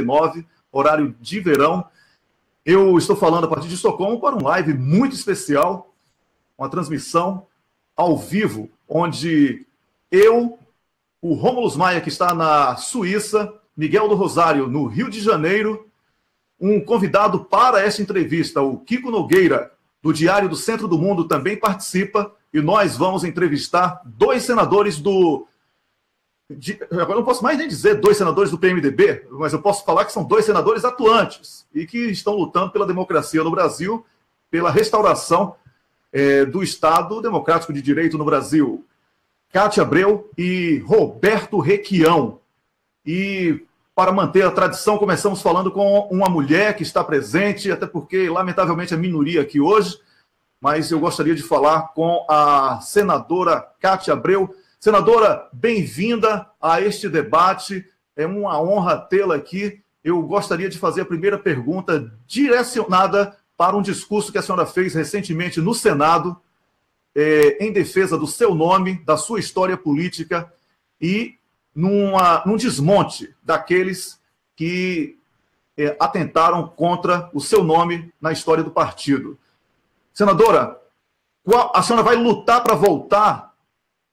9, horário de verão. Eu estou falando a partir de Estocolmo para um live muito especial, uma transmissão ao vivo, onde eu, o Rômulo Maia, que está na Suíça, Miguel do Rosário, no Rio de Janeiro, um convidado para esta entrevista, o Kiko Nogueira, do Diário do Centro do Mundo, também participa, e nós vamos entrevistar dois senadores agora não posso mais nem dizer dois senadores do PMDB, mas eu posso falar que são dois senadores atuantes e que estão lutando pela democracia no Brasil, pela restauração do Estado Democrático de Direito no Brasil. Cátia Abreu e Roberto Requião. E para manter a tradição, começamos falando com uma mulher que está presente, até porque, lamentavelmente, é minoria aqui hoje, mas eu gostaria de falar com a senadora Cátia Abreu. Senadora, bem-vinda a este debate, é uma honra tê-la aqui. Eu gostaria de fazer a primeira pergunta direcionada para um discurso que a senhora fez recentemente no Senado, em defesa do seu nome, da sua história política e num desmonte daqueles que atentaram contra o seu nome na história do partido. Senadora, a senhora vai lutar para voltar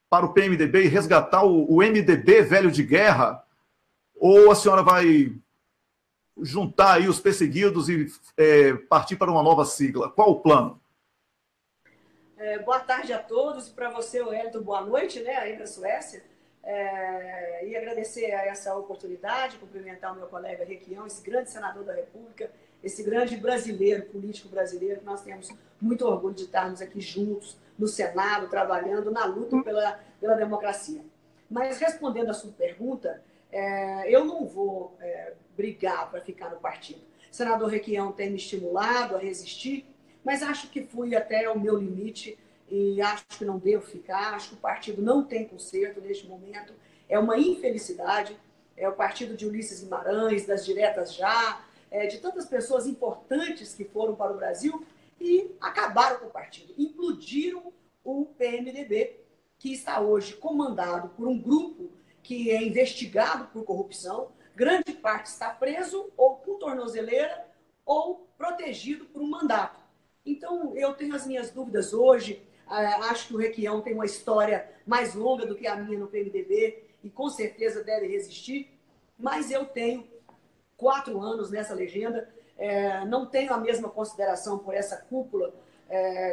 para o PMDB e resgatar o MDB velho de guerra? Ou a senhora vai juntar aí os perseguidos e partir para uma nova sigla? Qual o plano? Boa tarde a todos. Para você, Wellington, boa noite, né, aí na Suécia. E agradecer a essa oportunidade, cumprimentar o meu colega Requião, esse grande senador da República, esse grande brasileiro, político brasileiro, que nós temos muito orgulho de estarmos aqui juntos no Senado, trabalhando na luta pela democracia. Mas, respondendo a sua pergunta, eu não vou brigar para ficar no partido. O senador Requião tem me estimulado a resistir, mas acho que fui até o meu limite e acho que não devo ficar. Acho que o partido não tem conserto neste momento. É uma infelicidade. É o partido de Ulisses Guimarães, das diretas já, de tantas pessoas importantes que foram para o Brasil e acabaram com o partido. Implodiram o PMDB, que está hoje comandado por um grupo que é investigado por corrupção. Grande parte está preso ou com tornozeleira ou protegido por um mandato. Então, eu tenho as minhas dúvidas hoje. Acho que o Requião tem uma história mais longa do que a minha no PMDB e com certeza deve resistir, mas eu tenho 4 anos nessa legenda, não tenho a mesma consideração por essa cúpula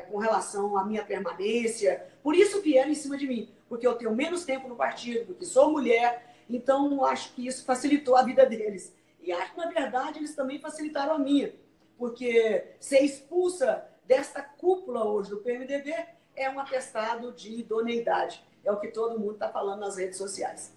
com relação à minha permanência, por isso vieram em cima de mim, porque eu tenho menos tempo no partido, porque sou mulher, então acho que isso facilitou a vida deles. E acho que, na verdade, eles também facilitaram a minha, porque ser expulsa desta cúpula hoje do PMDB é um atestado de idoneidade. É o que todo mundo está falando nas redes sociais.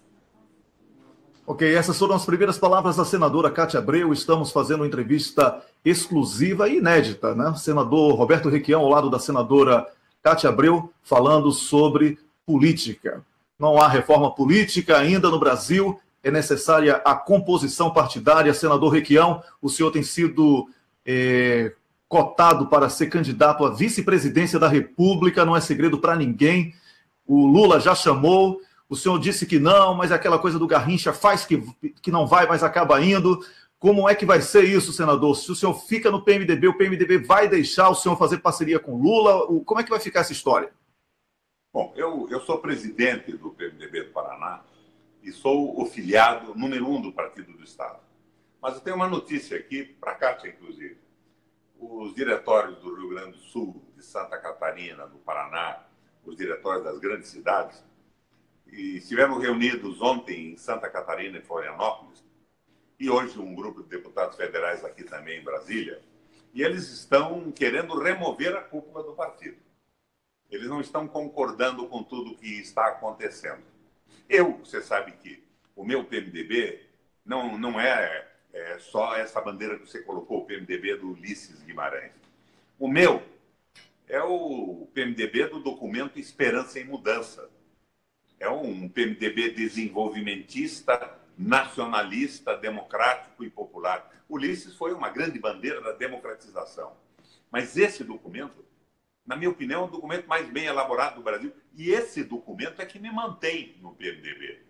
Ok, essas foram as primeiras palavras da senadora Cátia Abreu. Estamos fazendo uma entrevista exclusiva e inédita, né? O senador Roberto Requião, ao lado da senadora Cátia Abreu, falando sobre política. Não há reforma política ainda no Brasil, é necessária a composição partidária. Senador Requião, o senhor tem sido cotado para ser candidato à vice-presidência da República, não é segredo para ninguém. O Lula já chamou, o senhor disse que não, mas aquela coisa do Garrincha faz que não vai, mas acaba indo. Como é que vai ser isso, senador? Se o senhor fica no PMDB, o PMDB vai deixar o senhor fazer parceria com o Lula? Como é que vai ficar essa história? Bom, eu sou presidente do PMDB do Paraná e sou o filiado número 1 do Partido do Estado. Mas eu tenho uma notícia aqui, para a Cátia, inclusive. Os diretórios do Rio Grande do Sul, de Santa Catarina, do Paraná, os diretórios das grandes cidades, e estivemos reunidos ontem em Santa Catarina e Florianópolis, e hoje um grupo de deputados federais aqui também em Brasília, e eles estão querendo remover a cúpula do partido. Eles não estão concordando com tudo o que está acontecendo. Você sabe que o meu PMDB não é só essa bandeira que você colocou, o PMDB do Ulisses Guimarães. O meu é o PMDB do documento Esperança em Mudança. É um PMDB desenvolvimentista, nacionalista, democrático e popular. Ulisses foi uma grande bandeira da democratização. Mas esse documento, na minha opinião, é o documento mais bem elaborado do Brasil. E esse documento é que me mantém no PMDB.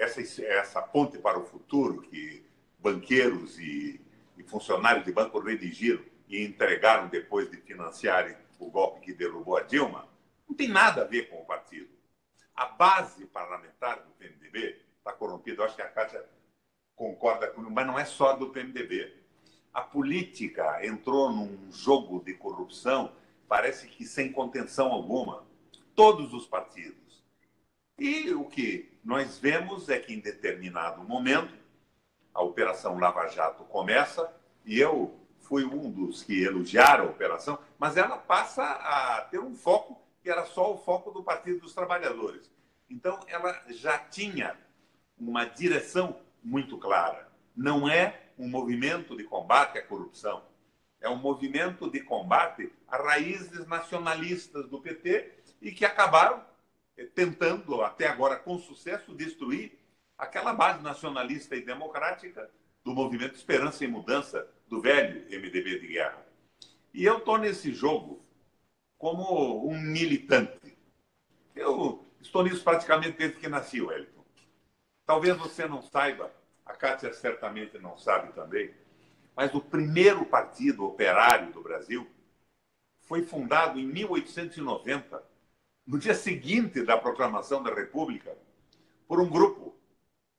essa ponte para o futuro que banqueiros e funcionários de banco redigiram e entregaram depois de financiarem o golpe que derrubou a Dilma, não tem nada a ver com o partido. A base parlamentar do PMDB está corrompida. Eu acho que a Kátia concorda comigo, mas não é só do PMDB. A política entrou num jogo de corrupção, parece que sem contenção alguma. Todos os partidos. E o que nós vemos é que, em determinado momento, a Operação Lava Jato começa, e eu fui um dos que elogiaram a operação, mas ela passa a ter um foco que era só o foco do Partido dos Trabalhadores. Então, ela já tinha uma direção muito clara. Não é um movimento de combate à corrupção. É um movimento de combate a raízes nacionalistas do PT e que acabaram tentando, até agora com sucesso, destruir aquela base nacionalista e democrática do movimento Esperança e Mudança, do velho MDB de guerra. E eu estou nesse jogo como um militante. Eu estou nisso praticamente desde que nasci, Wellington. Talvez você não saiba, a Kátia certamente não sabe também, mas o primeiro partido operário do Brasil foi fundado em 1890, no dia seguinte da proclamação da República, por um grupo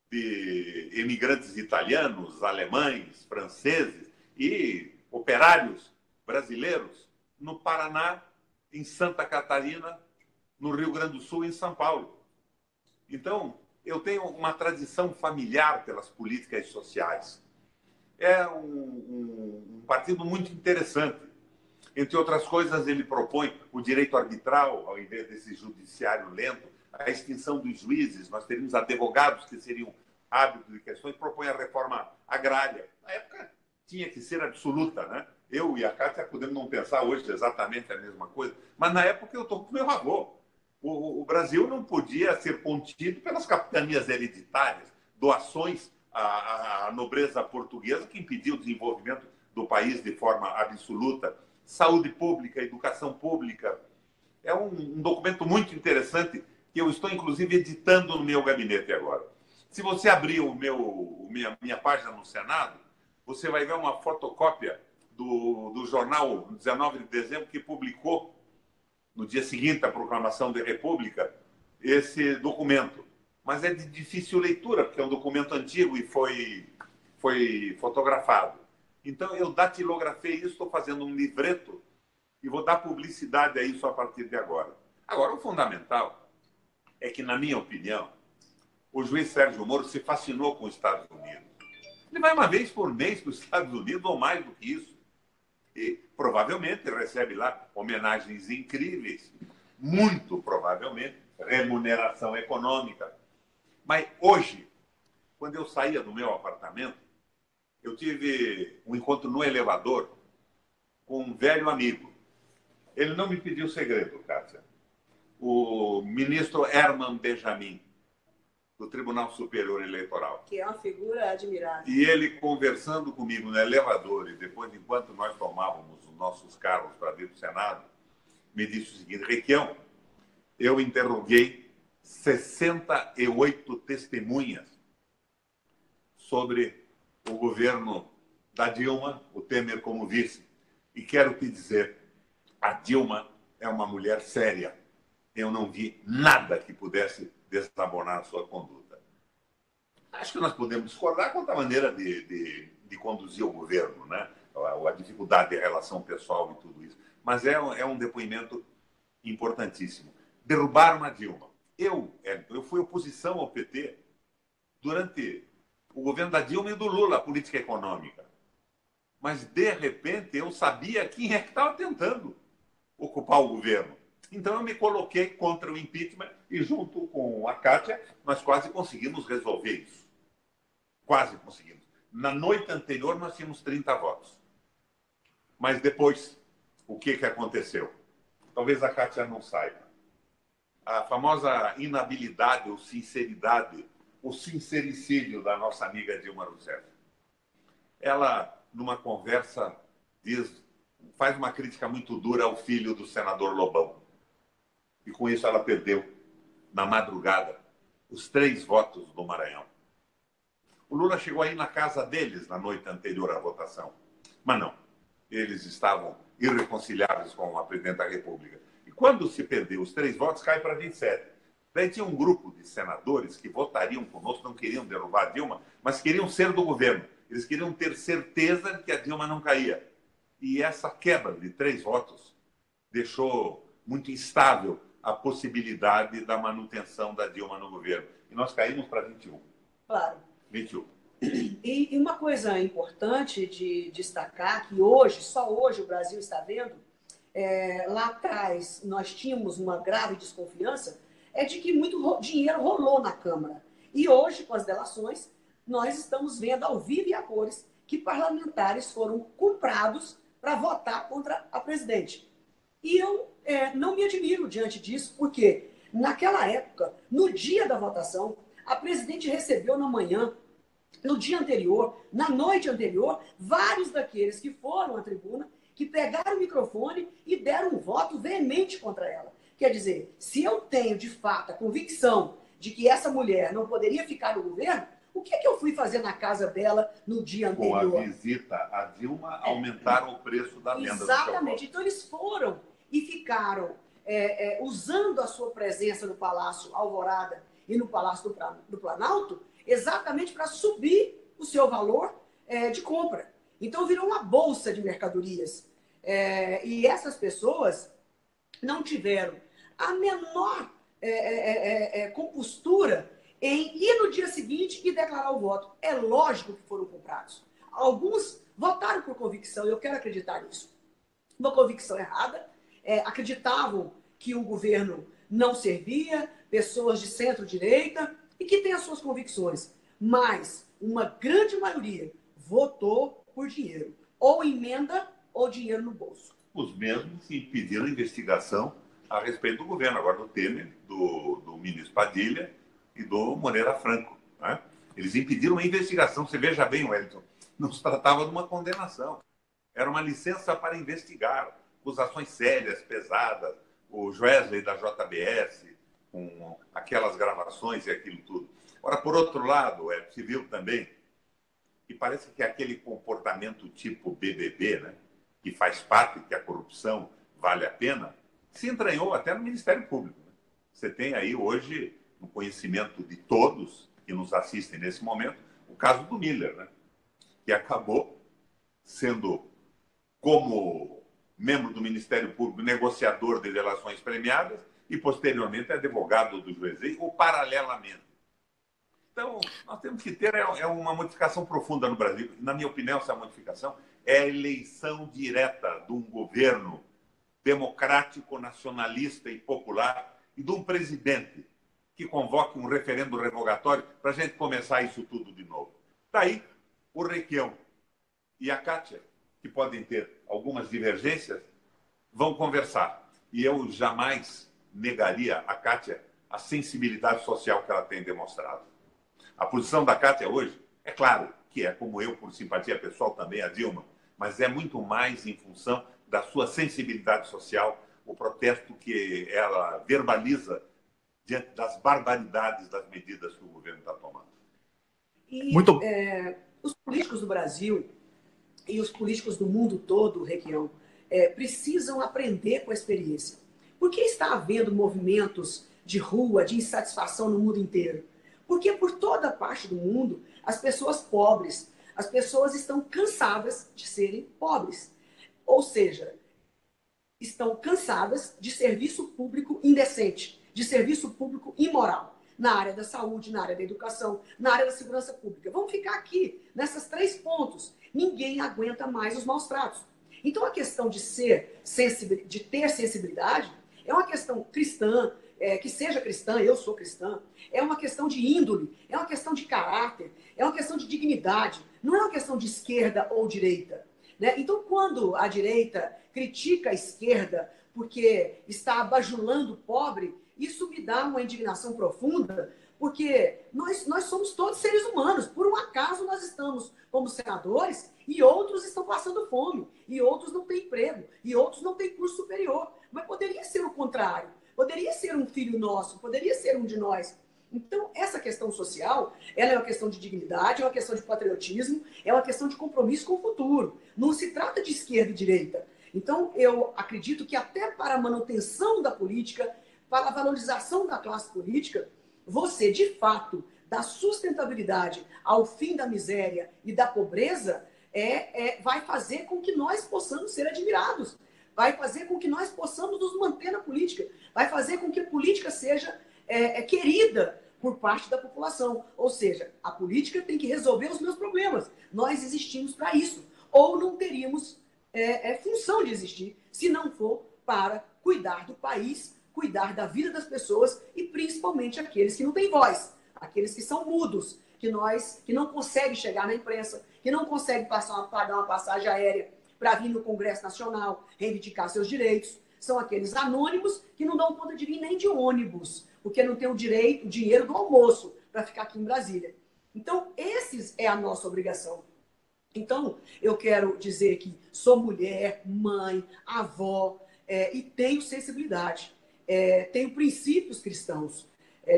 de imigrantes italianos, alemães, franceses e operários brasileiros no Paraná, em Santa Catarina, no Rio Grande do Sul e em São Paulo. Então, eu tenho uma tradição familiar pelas políticas sociais. É um partido muito interessante. Entre outras coisas, ele propõe o direito arbitral, ao invés desse judiciário lento, a extinção dos juízes, nós teríamos advogados que seriam árbitros de questões, propõe a reforma agrária. Na época, tinha que ser absoluta, né? Eu e a Kátia podemos não pensar hoje exatamente a mesma coisa, mas na época eu estou com meu avô. O Brasil não podia ser contido pelas capitanias hereditárias, doações à nobreza portuguesa que impediu o desenvolvimento do país de forma absoluta. Saúde pública, educação pública. É um documento muito interessante que eu estou, inclusive, editando no meu gabinete agora. Se você abrir minha página no Senado, você vai ver uma fotocópia do jornal 19 de dezembro, que publicou, no dia seguinte à proclamação da República, esse documento. Mas é de difícil leitura, porque é um documento antigo e foi fotografado. Então, eu datilografei isso, estou fazendo um livreto e vou dar publicidade a isso a partir de agora. Agora, o fundamental é que, na minha opinião, o juiz Sérgio Moro se fascinou com os Estados Unidos. Ele vai uma vez por mês para os Estados Unidos, ou mais do que isso. E, provavelmente, recebe lá homenagens incríveis. Muito provavelmente, remuneração econômica. Mas hoje, quando eu saía do meu apartamento, eu tive um encontro no elevador com um velho amigo. Ele não me pediu segredo, Kátia. O ministro Herman Benjamin, do Tribunal Superior Eleitoral. Que é uma figura admirável. E ele conversando comigo no elevador, e depois, enquanto nós tomávamos os nossos carros para dentro do Senado, me disse o seguinte: Requião, eu interroguei 68 testemunhas sobre o governo da Dilma, o Temer como vice. E quero te dizer, a Dilma é uma mulher séria. Eu não vi nada que pudesse desabonar a sua conduta. Acho que nós podemos discordar quanto à maneira de conduzir o governo, né? A dificuldade de relação pessoal e tudo isso. Mas é um depoimento importantíssimo. Derrubaram a Dilma. Eu fui oposição ao PT durante o governo da Dilma e do Lula, a política econômica. Mas, de repente, eu sabia quem é que estava tentando ocupar o governo. Então, eu me coloquei contra o impeachment e, junto com a Kátia, nós quase conseguimos resolver isso. Quase conseguimos. Na noite anterior, nós tínhamos 30 votos. Mas depois, o que aconteceu? Talvez a Kátia não saiba. A famosa inabilidade ou sinceridade, o sincericídio da nossa amiga Dilma Rousseff. Ela, numa conversa, faz uma crítica muito dura ao filho do senador Lobão. E com isso ela perdeu, na madrugada, os 3 votos do Maranhão. O Lula chegou aí na casa deles na noite anterior à votação. Mas não, eles estavam irreconciliáveis com a presidente da República. E quando se perdeu os 3 votos, cai para 27. Daí tinha um grupo de senadores que votariam conosco, não queriam derrubar a Dilma, mas queriam ser do governo. Eles queriam ter certeza de que a Dilma não caía. E essa quebra de 3 votos deixou muito instável a possibilidade da manutenção da Dilma no governo. E nós caímos para 21. Claro. 21. E uma coisa importante de destacar, que hoje, só hoje o Brasil está vendo, lá atrás nós tínhamos uma grave desconfiança, é de que muito dinheiro rolou na Câmara. E hoje, com as delações, nós estamos vendo ao vivo e a cores que parlamentares foram comprados para votar contra a presidente. E eu não me admiro diante disso, porque naquela época, no dia da votação, a presidente recebeu na manhã, no dia anterior, na noite anterior, vários daqueles que foram à tribuna, que pegaram o microfone e deram um voto veemente contra ela. Quer dizer, se eu tenho, de fato, a convicção de que essa mulher não poderia ficar no governo, o que é que eu fui fazer na casa dela no dia anterior? Com a visita a Dilma, aumentaram o preço da venda do seu voto. Exatamente. Então, eles foram e ficaram usando a sua presença no Palácio Alvorada e no Palácio do Planalto exatamente para subir o seu valor de compra. Então, virou uma bolsa de mercadorias. E essas pessoas não tiveram a menor compostura em ir no dia seguinte e declarar o voto. É lógico que foram comprados. Alguns votaram por convicção, e eu quero acreditar nisso. Uma convicção errada, acreditavam que o governo não servia, pessoas de centro-direita, e que têm as suas convicções. Mas uma grande maioria votou por dinheiro. Ou emenda, ou dinheiro no bolso. Os mesmos que pediram investigação a respeito do governo, agora do Temer, do ministro Padilha e do Moreira Franco. Né? Eles impediram a investigação. Você veja bem, Wellington, não se tratava de uma condenação. Era uma licença para investigar acusações sérias, pesadas. O Joesley da JBS, com aquelas gravações e aquilo tudo. Ora, por outro lado, se viu também que parece que aquele comportamento tipo BBB, né, que faz parte, que a corrupção vale a pena, se entranhou até no Ministério Público. Né? Você tem aí hoje, no conhecimento de todos que nos assistem nesse momento, o caso do Miller, né? Que acabou sendo, como membro do Ministério Público, negociador de delações premiadas e, posteriormente, advogado do juiz, ou paralelamente. Então, nós temos que ter uma modificação profunda no Brasil. Na minha opinião, essa modificação é a eleição direta de um governo democrático, nacionalista e popular e de um presidente que convoque um referendo revogatório para a gente começar isso tudo de novo. Daí, o Requião e a Kátia, que podem ter algumas divergências, vão conversar. E eu jamais negaria a Kátia a sensibilidade social que ela tem demonstrado. A posição da Kátia hoje, é claro que é como eu, por simpatia pessoal também, a Dilma, mas é muito mais em função da sua sensibilidade social, o protesto que ela verbaliza diante das barbaridades das medidas que o governo está tomando. E os políticos do Brasil e os políticos do mundo todo, Requião, precisam aprender com a experiência. Por que está havendo movimentos de rua, de insatisfação no mundo inteiro? Porque por toda parte do mundo, as pessoas pobres, as pessoas estão cansadas de serem pobres. Ou seja, estão cansadas de serviço público indecente, de serviço público imoral, na área da saúde, na área da educação, na área da segurança pública. Vamos ficar aqui, nesses 3 pontos. Ninguém aguenta mais os maus tratos. Então, a questão de ter sensibilidade é uma questão cristã, que seja cristã, eu sou cristã, é uma questão de índole, é uma questão de caráter, é uma questão de dignidade, não é uma questão de esquerda ou direita. Né? Então, quando a direita critica a esquerda porque está bajulando o pobre, isso me dá uma indignação profunda, porque nós somos todos seres humanos. Por um acaso nós estamos como senadores e outros estão passando fome, e outros não têm emprego, e outros não têm curso superior. Mas poderia ser o contrário. Poderia ser um filho nosso, poderia ser um de nós. Então, essa questão social, ela é uma questão de dignidade, é uma questão de patriotismo, é uma questão de compromisso com o futuro. Não se trata de esquerda e direita. Então, eu acredito que até para a manutenção da política, para a valorização da classe política, você, de fato, dá sustentabilidade ao fim da miséria e da pobreza, vai fazer com que nós possamos ser admirados, vai fazer com que nós possamos nos manter na política, vai fazer com que a política seja querida por parte da população. Ou seja, a política tem que resolver os meus problemas. Nós existimos para isso. Ou não teríamos função de existir se não for para cuidar do país, cuidar da vida das pessoas e principalmente aqueles que não têm voz, aqueles que são mudos, que não conseguem chegar na imprensa, que não conseguem pagar uma passagem aérea para vir no Congresso Nacional reivindicar seus direitos. São aqueles anônimos que não dão conta de vir nem de ônibus, porque não tem o dinheiro do almoço para ficar aqui em Brasília. Então, esses é a nossa obrigação. Então, eu quero dizer que sou mulher, mãe, avó, e tenho sensibilidade. Tenho princípios cristãos,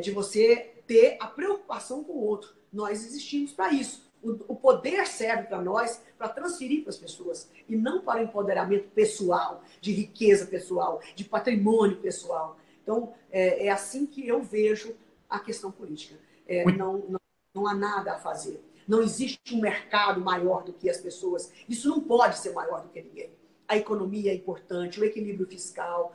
de você ter a preocupação com o outro. Nós existimos para isso. O poder serve para nós, para transferir para as pessoas, e não para empoderamento pessoal, de riqueza pessoal, de patrimônio pessoal. Então, é assim que eu vejo a questão política. Não há nada a fazer. Não existe um mercado maior do que as pessoas. Isso não pode ser maior do que ninguém. A economia é importante, o equilíbrio fiscal,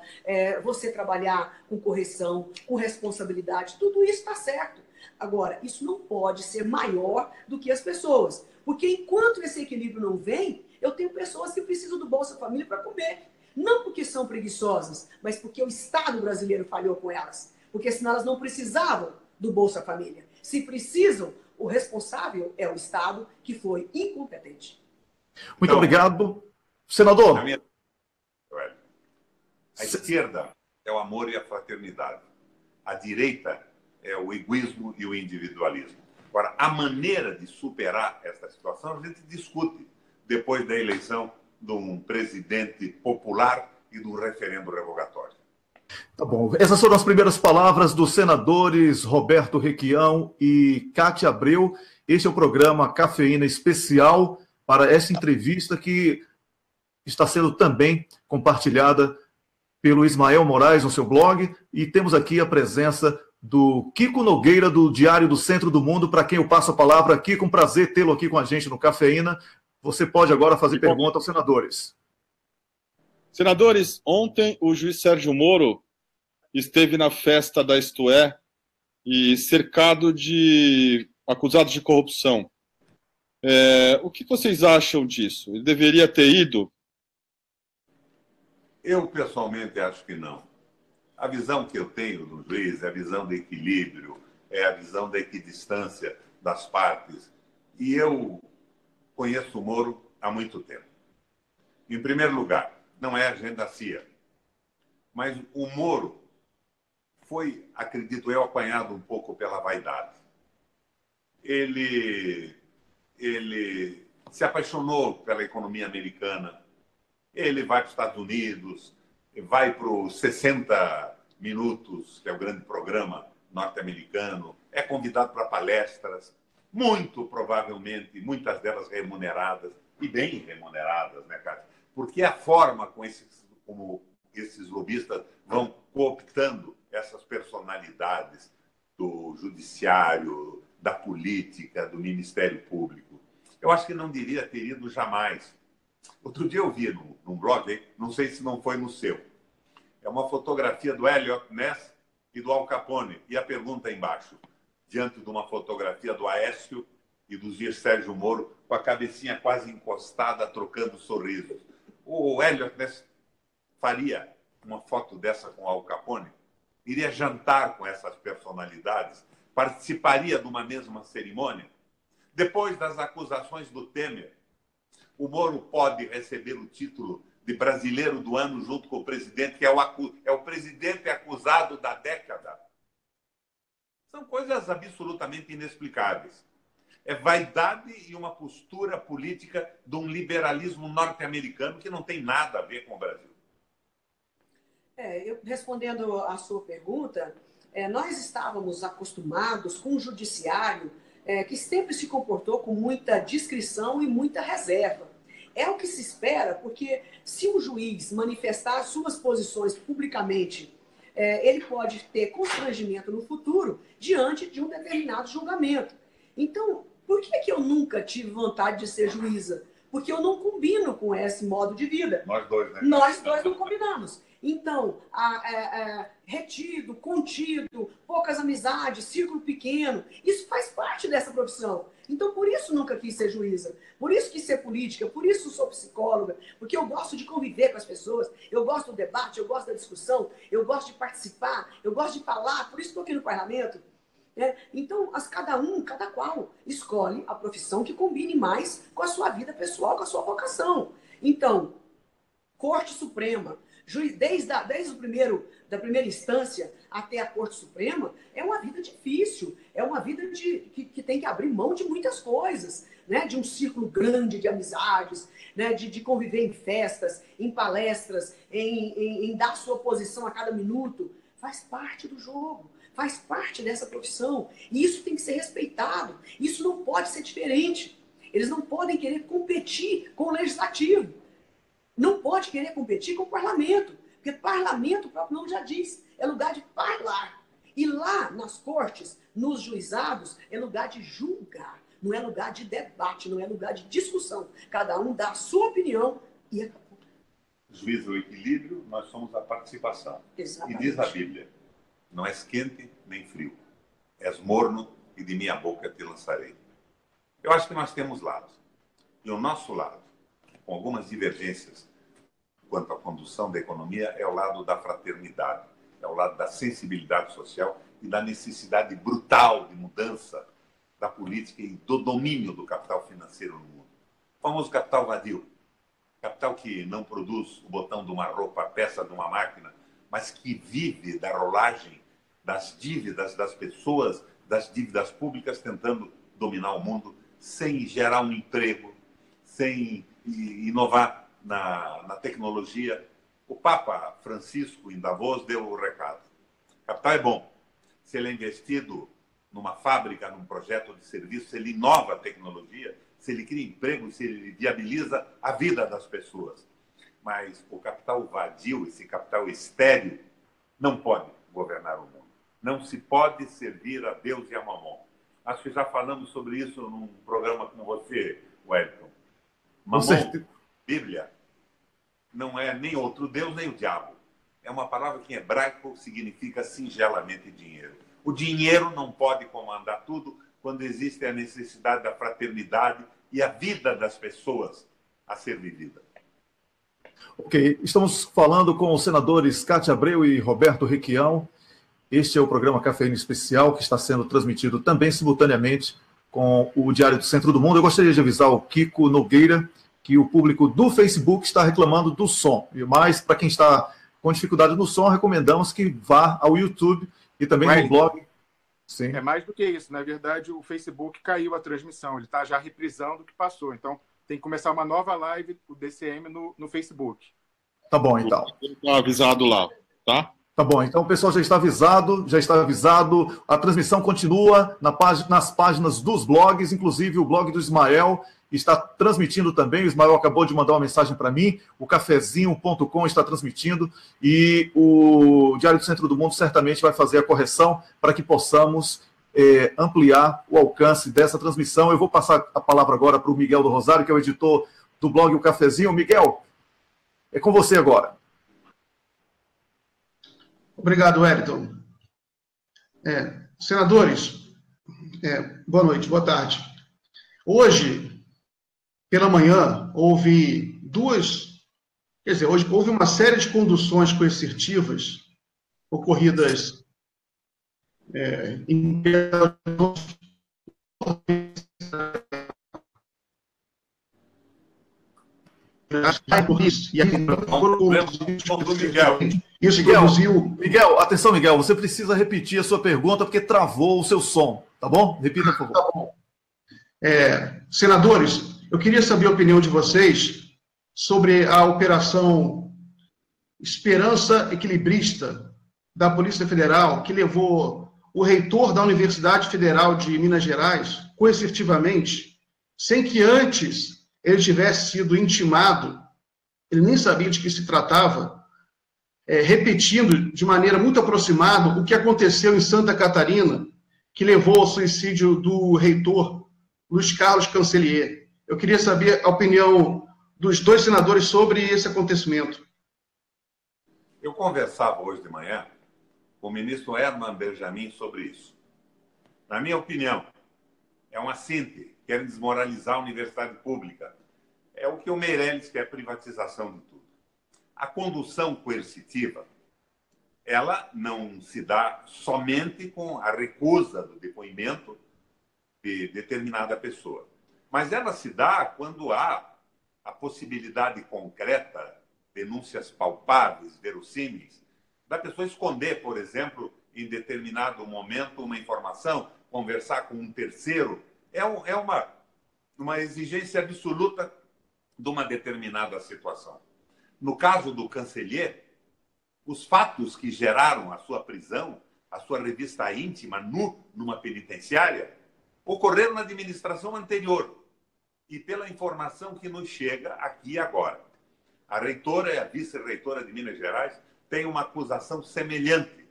você trabalhar com correção, com responsabilidade, tudo isso está certo. Agora, isso não pode ser maior do que as pessoas. Porque enquanto esse equilíbrio não vem, eu tenho pessoas que precisam do Bolsa Família para comer. Não porque são preguiçosas, mas porque o Estado brasileiro falhou com elas. Porque senão elas não precisavam do Bolsa Família. Se precisam, o responsável é o Estado, que foi incompetente. Muito obrigado. Senador. A esquerda é o amor e a fraternidade. A direita é o egoísmo e o individualismo. Agora, a maneira de superar esta situação a gente discute depois da eleição de um presidente popular e do referendo revogatório. Tá bom. Essas foram as primeiras palavras dos senadores Roberto Requião e Cátia Abreu. Este é o programa Cafeína Especial para essa entrevista que está sendo também compartilhada pelo Ismael Moraes no seu blog. E temos aqui a presença do Kiko Nogueira, do Diário do Centro do Mundo, para quem eu passo a palavra. Kiko, um prazer tê-lo aqui com a gente no Cafeína. Você pode agora fazer pergunta aos senadores. Senadores, ontem o juiz Sérgio Moro esteve na festa da Isto É e cercado de acusados de corrupção. O que vocês acham disso? Ele deveria ter ido? Eu, pessoalmente, acho que não. A visão que eu tenho do juiz é a visão de equilíbrio, é a visão da equidistância das partes. E eu conheço o Moro há muito tempo. Em primeiro lugar, não é agenda CIA, mas o Moro foi, acredito eu, apanhado um pouco pela vaidade. Ele se apaixonou pela economia americana. Ele vai para os Estados Unidos, vai para os 60 Minutos, que é o grande programa norte-americano, é convidado para palestras, muito provavelmente, muitas delas remuneradas, e bem remuneradas, né, Cátia? Porque a forma como esses lobistas vão cooptando essas personalidades do judiciário, da política, do Ministério Público, eu acho que não deveria ter ido jamais. Outro dia eu vi num blog, não sei se não foi no seu, é uma fotografia do Eliot Ness e do Al Capone, e a pergunta embaixo, diante de uma fotografia do Aécio e do juiz Sérgio Moro, com a cabecinha quase encostada, trocando sorrisos. O Eliot Ness faria uma foto dessa com o Al Capone? Iria jantar com essas personalidades? Participaria de uma mesma cerimônia? Depois das acusações do Temer, o Moro pode receber o título de brasileiro do ano junto com o presidente, que é o presidente acusado da década. São coisas absolutamente inexplicáveis. É vaidade e uma postura política de um liberalismo norte-americano que não tem nada a ver com o Brasil. Respondendo à sua pergunta, nós estávamos acostumados com um judiciário que sempre se comportou com muita discrição e muita reserva. É o que se espera, porque se um juiz manifestar suas posições publicamente, ele pode ter constrangimento no futuro diante de um determinado julgamento. Então, por que eu nunca tive vontade de ser juíza? Porque eu não combino com esse modo de vida. Nós dois, né? Nós dois não combinamos. Então, retido, contido, poucas amizades, círculo pequeno, isso faz parte dessa profissão. Então, por isso nunca quis ser juíza, por isso quis ser política, por isso sou psicóloga, porque eu gosto de conviver com as pessoas, eu gosto do debate, eu gosto da discussão, eu gosto de participar, eu gosto de falar, por isso estou aqui no parlamento. Então, cada qual escolhe a profissão que combine mais com a sua vida pessoal, com a sua vocação. Então, Corte Suprema, desde da primeira instância até a Corte Suprema, é uma vida difícil, é uma vida que tem que abrir mão de muitas coisas, né? De um círculo grande de amizades, né? de conviver em festas, em palestras, em dar sua posição a cada minuto. Faz parte do jogo, faz parte dessa profissão. E isso tem que ser respeitado. Isso não pode ser diferente. Eles não podem querer competir com o legislativo. Não pode querer competir com o parlamento. Porque parlamento, o próprio nome já diz, é lugar de falar. E lá, nas cortes, nos juizados, é lugar de julgar. Não é lugar de debate, não é lugar de discussão. Cada um dá a sua opinião e acabou. Juiz é o equilíbrio, nós somos a participação. Exatamente. E diz a Bíblia, não és quente nem frio, és morno e de minha boca te lançarei. Eu acho que nós temos lados. E o nosso lado, com algumas divergências quanto à condução da economia, é o lado da fraternidade, é o lado da sensibilidade social e da necessidade brutal de mudança da política e do domínio do capital financeiro no mundo. O famoso capital vadio, capital que não produz o botão de uma roupa, a peça de uma máquina, mas que vive da rolagem das dívidas das pessoas, das dívidas públicas, tentando dominar o mundo sem gerar um emprego, sem inovar na tecnologia. O Papa Francisco, em Davos, deu o recado. Capital é bom. Se ele é investido numa fábrica, num projeto de serviço, se ele inova a tecnologia, se ele cria emprego, se ele viabiliza a vida das pessoas. Mas o capital vadio, esse capital estéril, não pode governar o mundo. Não se pode servir a Deus e a Mamon. Acho que já falamos sobre isso num programa com você, Wellington. Mamon, Bíblia, não é nem outro Deus, nem o diabo. É uma palavra que em hebraico significa singelamente dinheiro. O dinheiro não pode comandar tudo quando existe a necessidade da fraternidade e a vida das pessoas a ser vivida. Ok, estamos falando com os senadores Cátia Abreu e Roberto Requião. Este é o programa Cafeína Especial, que está sendo transmitido também simultaneamente com o Diário do Centro do Mundo. Eu gostaria de avisar o Kiko Nogueira que o público do Facebook está reclamando do som. Mas, para quem está com dificuldade no som, recomendamos que vá ao YouTube e também no blog. Sim. É mais do que isso. Na verdade, o Facebook caiu a transmissão. Ele está já reprisando o que passou. Então, tem que começar uma nova live, o DCM, no Facebook. Tá bom, então. Está avisado lá, tá? Tá bom, então o pessoal já está avisado. A transmissão continua nas páginas dos blogs, inclusive o blog do Ismael está transmitindo também. O Ismael acabou de mandar uma mensagem para mim. O cafezinho.com está transmitindo e o Diário do Centro do Mundo certamente vai fazer a correção para que possamos ampliar o alcance dessa transmissão. Eu vou passar a palavra agora para o Miguel do Rosário, que é o editor do blog O Cafezinho. Miguel, é com você agora. Obrigado, Wellington. Senadores, boa noite, boa tarde. Hoje, pela manhã, houve houve uma série de conduções coercitivas ocorridas em Isso produziu... Miguel, atenção, Miguel, você precisa repetir a sua pergunta porque travou o seu som, tá bom? Repita, por favor. Tá bom. Senadores, eu queria saber a opinião de vocês sobre a operação Esperança Equilibrista da Polícia Federal que levou o reitor da Universidade Federal de Minas Gerais, coercitivamente, sem que antes ele tivesse sido intimado, ele nem sabia de que se tratava, repetindo de maneira muito aproximada o que aconteceu em Santa Catarina, que levou ao suicídio do reitor Luiz Carlos Cancellier. Eu queria saber a opinião dos dois senadores sobre esse acontecimento. Eu conversava hoje de manhã com o ministro Herman Benjamin sobre isso. Na minha opinião, é uma síntese, querem desmoralizar a universidade pública. É o que o Meirelles quer, privatização de tudo. A condução coercitiva, ela não se dá somente com a recusa do depoimento de determinada pessoa, mas ela se dá quando há a possibilidade concreta, denúncias palpáveis, verossímeis, da pessoa esconder, por exemplo, em determinado momento uma informação, conversar com um terceiro. É uma exigência absoluta de uma determinada situação. No caso do Cancellier, os fatos que geraram a sua prisão, a sua revista íntima, numa penitenciária, ocorreram na administração anterior. E pela informação que nos chega aqui e agora. A reitora e a vice-reitora de Minas Gerais têm uma acusação semelhante.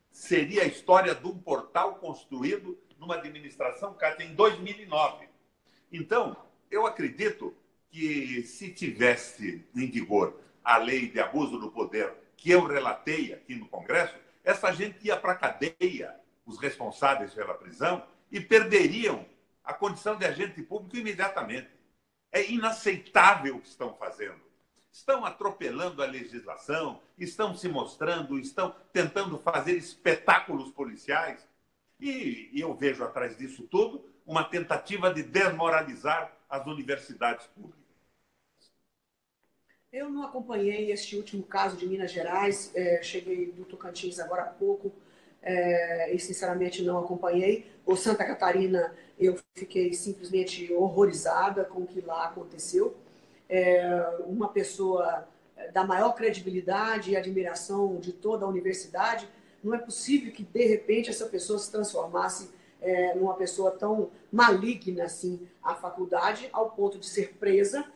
Seria a história de um portal construído numa administração, Cátia, em 2009. Então, eu acredito que se tivesse em vigor a lei de abuso do poder que eu relatei aqui no Congresso, essa gente ia para a cadeia, os responsáveis pela prisão, e perderiam a condição de agente público imediatamente. É inaceitável o que estão fazendo. Estão atropelando a legislação, estão se mostrando, estão tentando fazer espetáculos policiais. E eu vejo atrás disso tudo uma tentativa de desmoralizar as universidades públicas. Eu não acompanhei este último caso de Minas Gerais, cheguei do Tocantins agora há pouco, e sinceramente não acompanhei. O Santa Catarina, eu fiquei simplesmente horrorizada com o que lá aconteceu. Uma pessoa da maior credibilidade e admiração de toda a universidade, não é possível que, de repente, essa pessoa se transformasse numa pessoa tão maligna assim à faculdade, ao ponto de ser presa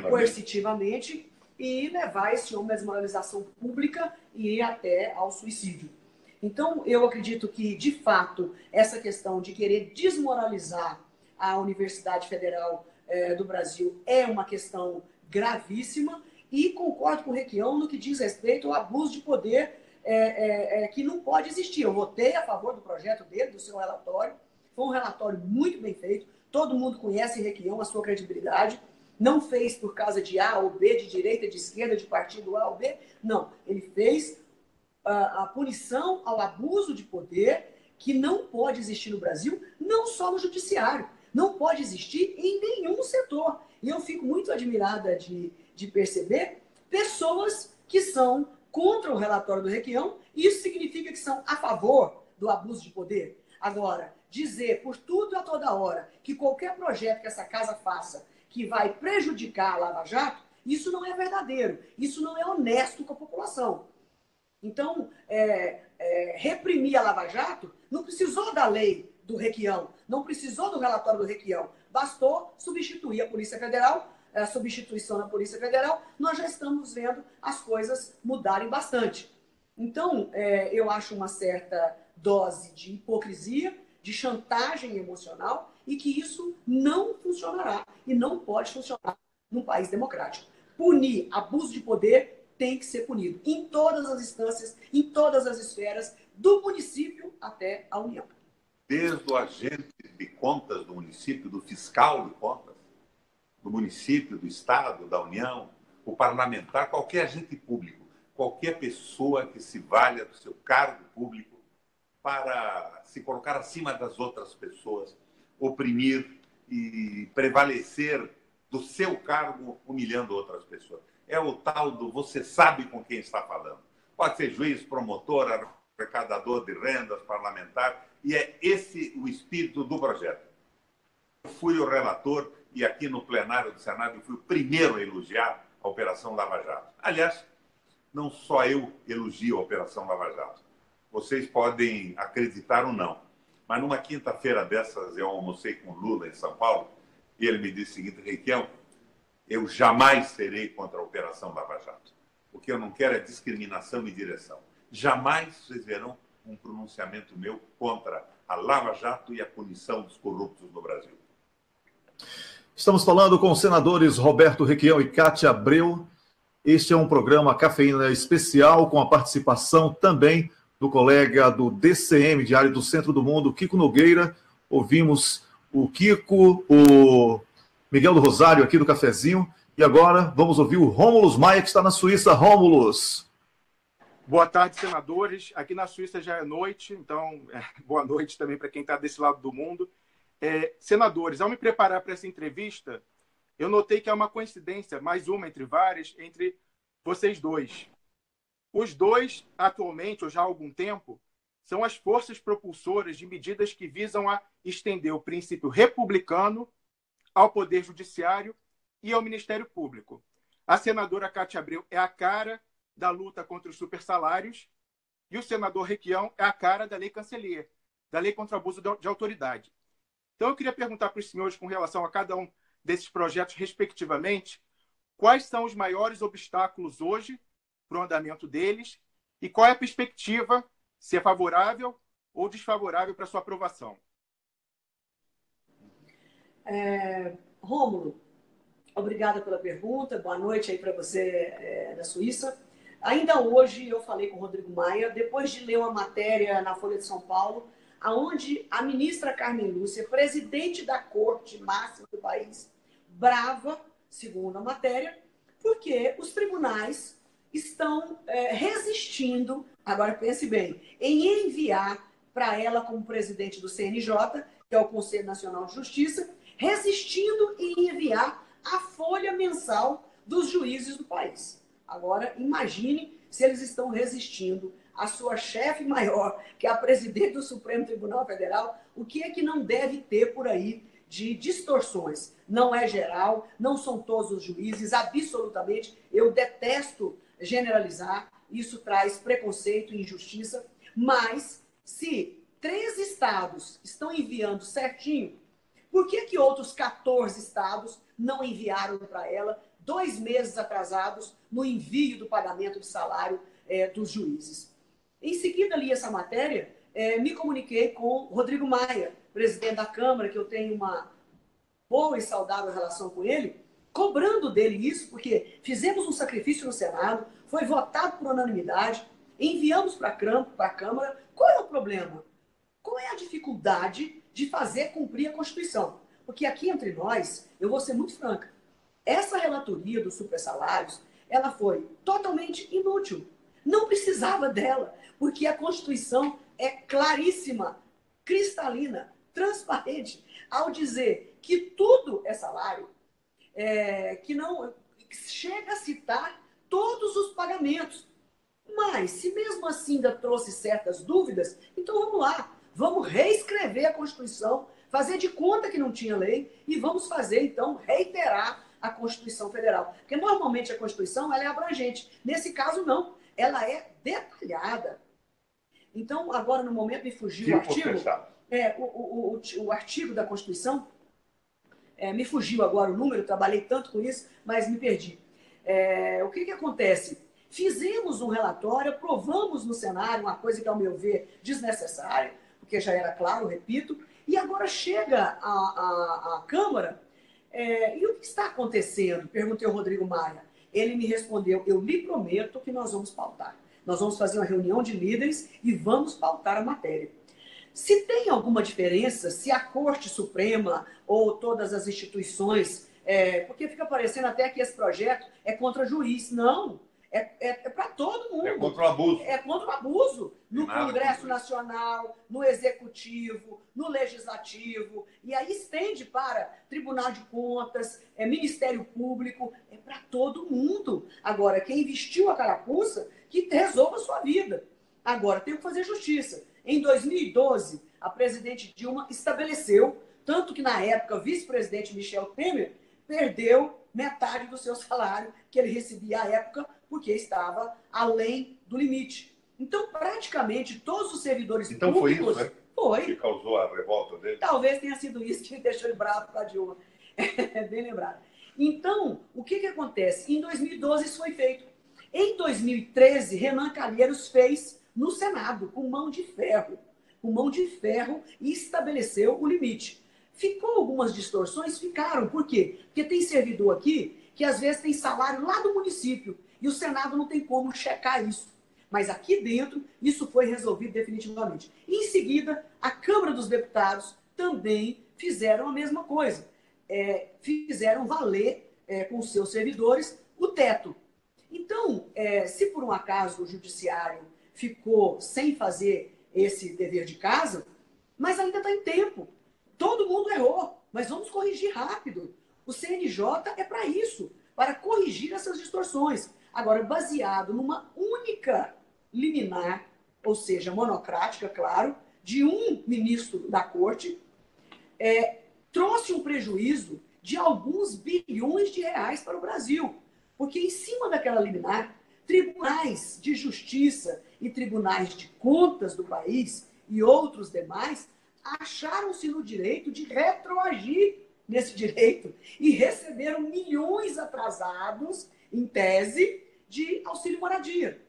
coercitivamente e levar esse homem à desmoralização pública e ir até ao suicídio. Então, eu acredito que, de fato, essa questão de querer desmoralizar a Universidade Federal do Brasil é uma questão gravíssima e concordo com o Requião no que diz respeito ao abuso de poder que não pode existir. Eu votei a favor do projeto dele, do seu relatório. Foi um relatório muito bem feito. Todo mundo conhece Requião, a sua credibilidade. Não fez por causa de A ou B, de direita, de esquerda, de partido A ou B. Não, ele fez a punição ao abuso de poder que não pode existir no Brasil, não só no judiciário. Não pode existir em nenhum setor. E eu fico muito admirada de perceber pessoas que são contra o relatório do Requião, e isso significa que são a favor do abuso de poder. Agora, dizer por tudo e a toda hora que qualquer projeto que essa casa faça que vai prejudicar a Lava Jato, isso não é verdadeiro, isso não é honesto com a população. Então, reprimir a Lava Jato não precisou da lei do Requião, não precisou do relatório do Requião, bastou substituir a Polícia Federal, a substituição da Polícia Federal, nós já estamos vendo as coisas mudarem bastante. Então, eu acho uma certa dose de hipocrisia, de chantagem emocional, e que isso não funcionará e não pode funcionar num país democrático. Punir abuso de poder tem que ser punido em todas as instâncias, em todas as esferas, do município até a União. Desde o agente de contas do município, do fiscal de contas, do município, do Estado, da União, o parlamentar, qualquer agente público, qualquer pessoa que se valha do seu cargo público para se colocar acima das outras pessoas, oprimir e prevalecer do seu cargo humilhando outras pessoas. É o tal do você sabe com quem está falando. Pode ser juiz, promotor, arrecadador de rendas, parlamentar, e é esse o espírito do projeto. Eu fui o relator e aqui no plenário do Senado eu fui o primeiro a elogiar a Operação Lava Jato. Aliás, não só eu elogio a Operação Lava Jato. vocês podem acreditar ou não, mas numa quinta-feira dessas eu almocei com o Lula em São Paulo e ele me disse o seguinte: Requião, eu jamais serei contra a Operação Lava Jato. O que eu não quero é discriminação e direção. Jamais vocês verão um pronunciamento meu contra a Lava Jato e a punição dos corruptos no Brasil. Estamos falando com os senadores Roberto Requião e Cátia Abreu. Este é um programa Cafeína especial com a participação também do colega do DCM, Diário do Centro do Mundo, Kiko Nogueira. Ouvimos o Kiko, o Miguel do Rosário aqui do Cafezinho. E agora vamos ouvir o Rômulus Maia, que está na Suíça. Rômulus. Boa tarde, senadores. Aqui na Suíça já é noite, então boa noite também para quem está desse lado do mundo. Senadores, ao me preparar para essa entrevista, eu notei que há uma coincidência, mais uma entre várias, entre vocês dois. Os dois, atualmente, ou já há algum tempo, são as forças propulsoras de medidas que visam a estender o princípio republicano ao Poder Judiciário e ao Ministério Público. A senadora Cátia Abreu é a cara da luta contra os supersalários e o senador Requião é a cara da Lei Cancelier, da Lei contra o Abuso de Autoridade. Então, eu queria perguntar para os senhores, com relação a cada um desses projetos, respectivamente, quais são os maiores obstáculos hoje para o andamento deles e qual é a perspectiva, se é favorável ou desfavorável para a sua aprovação. Rômulo, obrigada pela pergunta. Boa noite aí para você da Suíça. Ainda hoje eu falei com o Rodrigo Maia, depois de ler uma matéria na Folha de São Paulo, onde a ministra Carmen Lúcia, presidente da Corte Máxima do país, brava, segundo a matéria, porque os tribunais estão resistindo, agora pense bem, em enviar para ela como presidente do CNJ, que é o Conselho Nacional de Justiça, resistindo em enviar a folha mensal dos juízes do país. Agora, imagine se eles estão resistindo à sua chefe maior, que é a presidente do Supremo Tribunal Federal, o que é que não deve ter por aí de distorções? Não é geral, não são todos os juízes, absolutamente. Eu detesto generalizar, isso traz preconceito e injustiça, mas se 3 estados estão enviando certinho, por que outros 14 estados não enviaram para ela 2 meses atrasados no envio do pagamento de salário dos juízes? Em seguida, li essa matéria, me comuniquei com Rodrigo Maia, presidente da Câmara, que eu tenho uma boa e saudável relação com ele, cobrando dele isso, porque fizemos um sacrifício no Senado, foi votado por unanimidade, enviamos para a Câmara. Qual é o problema? Qual é a dificuldade de fazer cumprir a Constituição? Porque aqui entre nós, eu vou ser muito franca, essa relatoria dos supersalários, ela foi totalmente inútil. Não precisava dela, porque a Constituição é claríssima, cristalina, transparente, ao dizer que tudo é salário, que não chega a citar todos os pagamentos. Mas, se mesmo assim ainda trouxe certas dúvidas, então vamos lá, vamos reescrever a Constituição, fazer de conta que não tinha lei e vamos fazer, então, reiterar a Constituição Federal. Porque, normalmente, a Constituição ela é abrangente. Nesse caso, não. Ela é detalhada. Então, agora, no momento, me fugiu o artigo. O artigo da Constituição, me fugiu agora o número, trabalhei tanto com isso, mas me perdi. O que acontece? Fizemos um relatório, aprovamos no Senado uma coisa que, ao meu ver, desnecessária, porque já era claro, repito, e agora chega a Câmara. E o que está acontecendo? Perguntei ao Rodrigo Maia. Ele me respondeu: eu lhe prometo que nós vamos pautar. Nós vamos fazer uma reunião de líderes e vamos pautar a matéria. Se tem alguma diferença, se a Corte Suprema ou todas as instituições, porque fica parecendo até que esse projeto é contra juiz. Não, é para todo mundo. É contra o abuso. É contra o abuso. No Congresso Nacional, no Executivo, no Legislativo, e aí estende para Tribunal de Contas, Ministério Público, é para todo mundo. Agora, quem vestiu a carapuça, que resolva a sua vida. Agora, tem que fazer justiça. Em 2012, a presidente Dilma estabeleceu, tanto que na época o vice-presidente Michel Temer perdeu metade do seu salário que ele recebia à época, porque estava além do limite. Então, praticamente, todos os servidores então públicos... Foi isso, né? Foi. Que causou a revolta dele? Talvez tenha sido isso que deixou ele bravo com a Dilma. Bem lembrado. Então, o que acontece? Em 2012 isso foi feito. Em 2013, Renan Calheiros fez no Senado, com mão de ferro. Com mão de ferro e estabeleceu o limite. Ficou algumas distorções? Ficaram. Por quê? Porque tem servidor aqui que às vezes tem salário lá do município e o Senado não tem como checar isso. Mas aqui dentro, isso foi resolvido definitivamente. Em seguida, a Câmara dos Deputados também fizeram a mesma coisa. Fizeram valer com os seus servidores o teto. Então, se por um acaso o Judiciário ficou sem fazer esse dever de casa, mas ainda está em tempo. Todo mundo errou, mas vamos corrigir rápido. O CNJ é para isso, para corrigir essas distorções. Agora, baseado numa única liminar, ou seja, monocrática, claro, de um ministro da Corte, trouxe um prejuízo de alguns bilhões de reais para o Brasil. Porque em cima daquela liminar, tribunais de justiça e tribunais de contas do país e outros demais acharam-se no direito de retroagir nesse direito e receberam milhões atrasados, em tese, de auxílio moradia.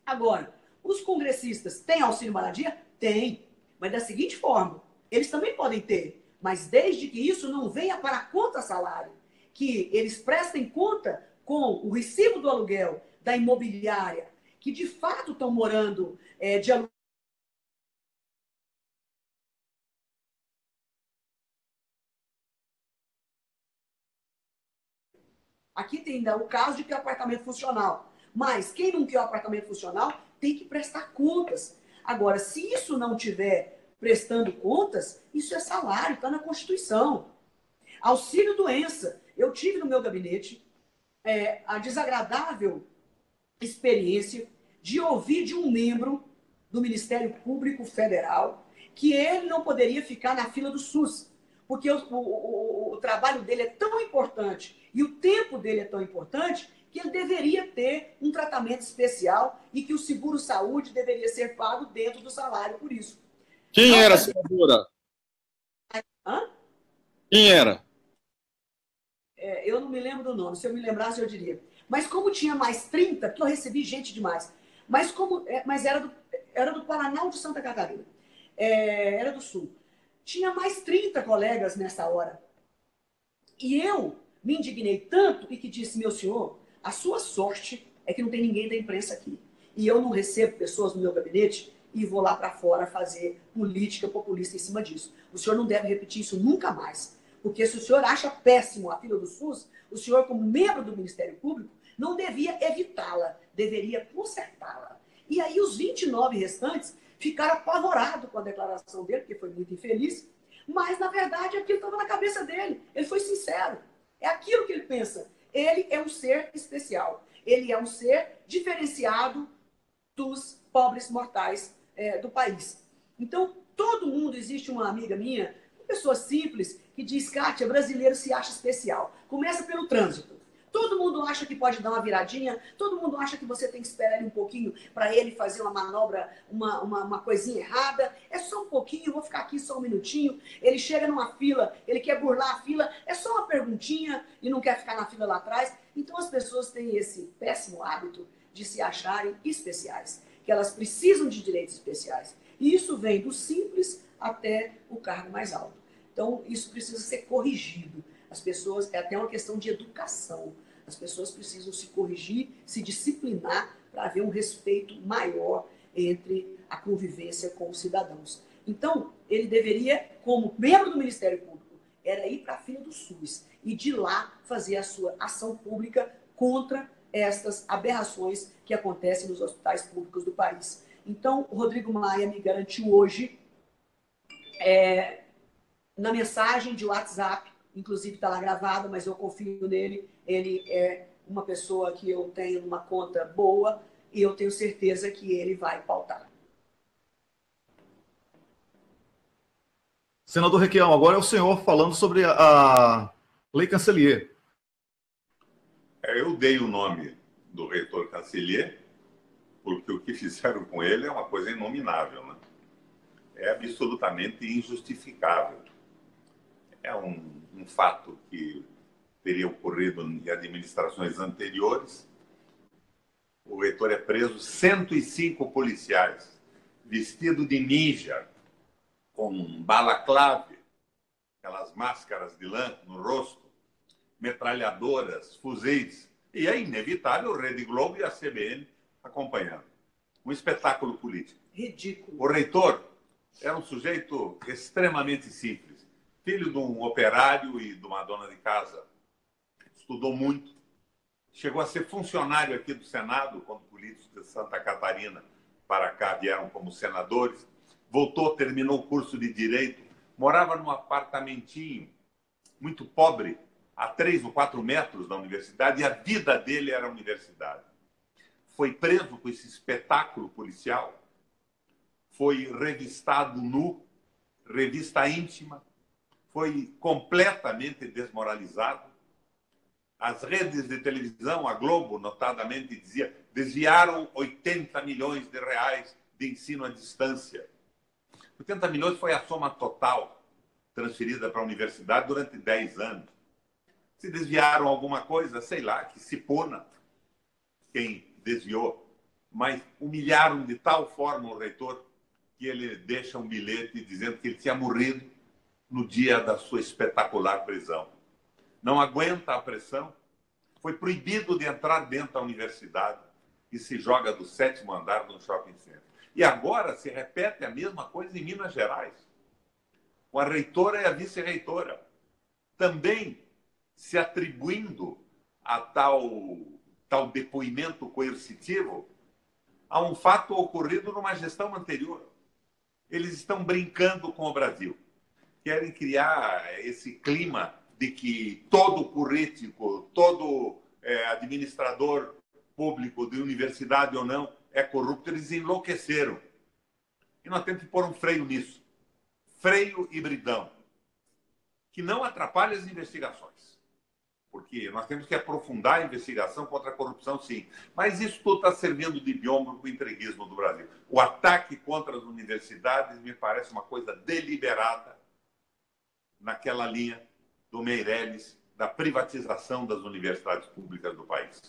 Agora, os congressistas têm auxílio moradia? Tem, mas da seguinte forma, eles também podem ter, mas desde que isso não venha para a conta salário, que eles prestem conta com o recibo do aluguel da imobiliária, que de fato estão morando de aluguel. Aqui tem ainda o caso de que é apartamento funcional. Mas quem não quer o apartamento funcional tem que prestar contas. Agora, se isso não tiver prestando contas, isso é salário, está na Constituição. Auxílio doença. Eu tive no meu gabinete a desagradável experiência de ouvir de um membro do Ministério Público Federal que ele não poderia ficar na fila do SUS, porque o trabalho dele é tão importante e o tempo dele é tão importante que ele deveria ter um tratamento especial e que o seguro-saúde deveria ser pago dentro do salário por isso. Quem era a senadora? Hã? Quem era? Eu não me lembro do nome, se eu me lembrasse eu diria. Mas como tinha mais 30, porque eu recebi gente demais, mas era do Paraná ou de Santa Catarina, era do Sul. Tinha mais 30 colegas nessa hora. E eu me indignei tanto e que disse, meu senhor, a sua sorte é que não tem ninguém da imprensa aqui. E eu não recebo pessoas no meu gabinete e vou lá para fora fazer política populista em cima disso. O senhor não deve repetir isso nunca mais. Porque se o senhor acha péssimo a fila do SUS, o senhor, como membro do Ministério Público, não devia evitá-la, deveria consertá-la. E aí os 29 restantes ficaram apavorados com a declaração dele, porque foi muito infeliz, mas, na verdade, aquilo estava na cabeça dele. Ele foi sincero. É aquilo que ele pensa. Ele é um ser especial. Ele é um ser diferenciado dos pobres mortais do país. Então, todo mundo, existe uma amiga minha, uma pessoa simples, que diz, Kátia, brasileiro se acha especial. Começa pelo trânsito. Todo mundo acha que pode dar uma viradinha, todo mundo acha que você tem que esperar ele um pouquinho para ele fazer uma manobra, uma coisinha errada. É só um pouquinho, vou ficar aqui só um minutinho. Ele chega numa fila, ele quer burlar a fila, é só uma perguntinha e não quer ficar na fila lá atrás. Então as pessoas têm esse péssimo hábito de se acharem especiais, que elas precisam de direitos especiais. E isso vem do simples até o cargo mais alto. Então isso precisa ser corrigido. As pessoas, é até uma questão de educação. As pessoas precisam se corrigir, se disciplinar para haver um respeito maior entre a convivência com os cidadãos. Então, ele deveria, como membro do Ministério Público, era ir para a fila do SUS e de lá fazer a sua ação pública contra estas aberrações que acontecem nos hospitais públicos do país. Então, o Rodrigo Maia me garantiu hoje, na mensagem de WhatsApp, inclusive está lá gravado, mas eu confio nele. Ele é uma pessoa que eu tenho uma conta boa e eu tenho certeza que ele vai pautar. Senador Requião, agora é o senhor falando sobre a Lei Cancellier. Eu dei o nome do reitor Cancellier porque o que fizeram com ele é uma coisa inominável, né? É absolutamente injustificável. É um fato que teria ocorrido em administrações anteriores. O reitor é preso, 105 policiais, vestido de ninja, com balaclave, aquelas máscaras de lã no rosto, metralhadoras, fuzis. E é inevitável o Rede Globo e a CBN acompanhando. Um espetáculo político. Ridículo. O reitor era um sujeito extremamente simples, filho de um operário e de uma dona de casa. Estudou muito. Chegou a ser funcionário aqui do Senado, quando políticos de Santa Catarina para cá vieram como senadores. Voltou, terminou o curso de Direito, morava num apartamentinho muito pobre, a 3 ou 4 metros da universidade, e a vida dele era a universidade. Foi preso com esse espetáculo policial, foi revistado nu, revista íntima, foi completamente desmoralizado. As redes de televisão, a Globo, notadamente, dizia: desviaram 80 milhões de reais de ensino à distância. 80 milhões foi a soma total transferida para a universidade durante 10 anos. Se desviaram alguma coisa, sei lá, que se puna quem desviou. Mas humilharam de tal forma o reitor que ele deixa um bilhete dizendo que ele tinha morrido no dia da sua espetacular prisão. Não aguenta a pressão, foi proibido de entrar dentro da universidade e se joga do 7º andar de um shopping center. E agora se repete a mesma coisa em Minas Gerais, com a reitora e a vice-reitora, também se atribuindo a tal depoimento coercitivo a um fato ocorrido numa gestão anterior. Eles estão brincando com o Brasil. Querem criar esse clima de que todo político, todo administrador público de universidade ou não é corrupto. Eles enlouqueceram. E nós temos que pôr um freio nisso. Freio e bridão. Que não atrapalhe as investigações. Porque nós temos que aprofundar a investigação contra a corrupção, sim. Mas isso tudo está servindo de biombo para o entreguismo do Brasil. O ataque contra as universidades me parece uma coisa deliberada naquela linha do Meirelles, da privatização das universidades públicas do país.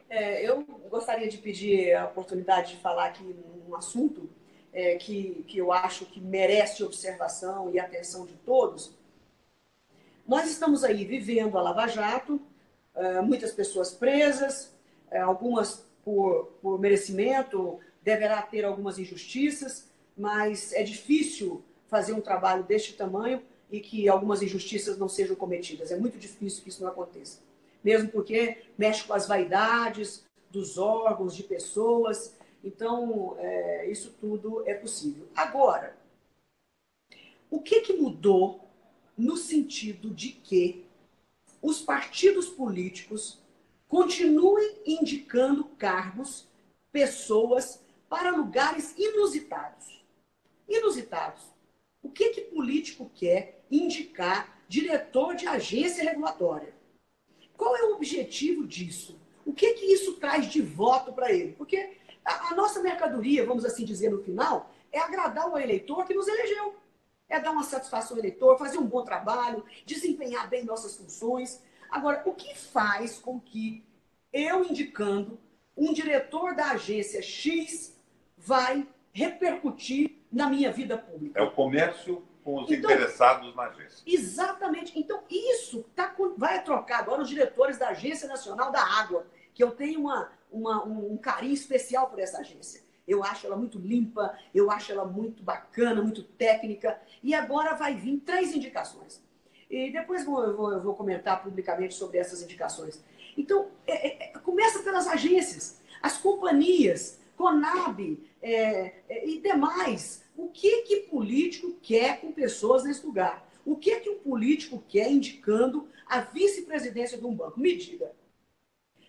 Eu gostaria de pedir a oportunidade de falar aqui um assunto que eu acho que merece observação e atenção de todos. Nós estamos aí vivendo a Lava Jato, muitas pessoas presas, algumas por merecimento, deverá ter algumas injustiças, mas é difícil fazer um trabalho deste tamanho e que algumas injustiças não sejam cometidas. É muito difícil que isso não aconteça. Mesmo porque mexe com as vaidades dos órgãos, de pessoas. Então, isso tudo é possível. Agora, o que mudou no sentido de que os partidos políticos continuem indicando cargos, pessoas, para lugares inusitados? Inusitados. O que político quer indicar diretor de agência regulatória? Qual é o objetivo disso? O que isso traz de voto para ele? Porque a nossa mercadoria, vamos assim dizer no final, é agradar o eleitor que nos elegeu. É dar uma satisfação ao eleitor, fazer um bom trabalho, desempenhar bem nossas funções. Agora, o que faz com que eu indicando um diretor da agência X vai repercutir na minha vida pública? É o comércio com os interessados na agência. Exatamente. Então, isso vai trocar agora os diretores da Agência Nacional da Água, que eu tenho um carinho especial por essa agência. Eu acho ela muito limpa, eu acho ela muito bacana, muito técnica. E agora vai vir 3 indicações. E depois eu vou comentar publicamente sobre essas indicações. Então, começa pelas agências, as companhias, Conab e demais. O que político quer com pessoas nesse lugar? O que um político quer indicando a vice-presidência de um banco? Me diga.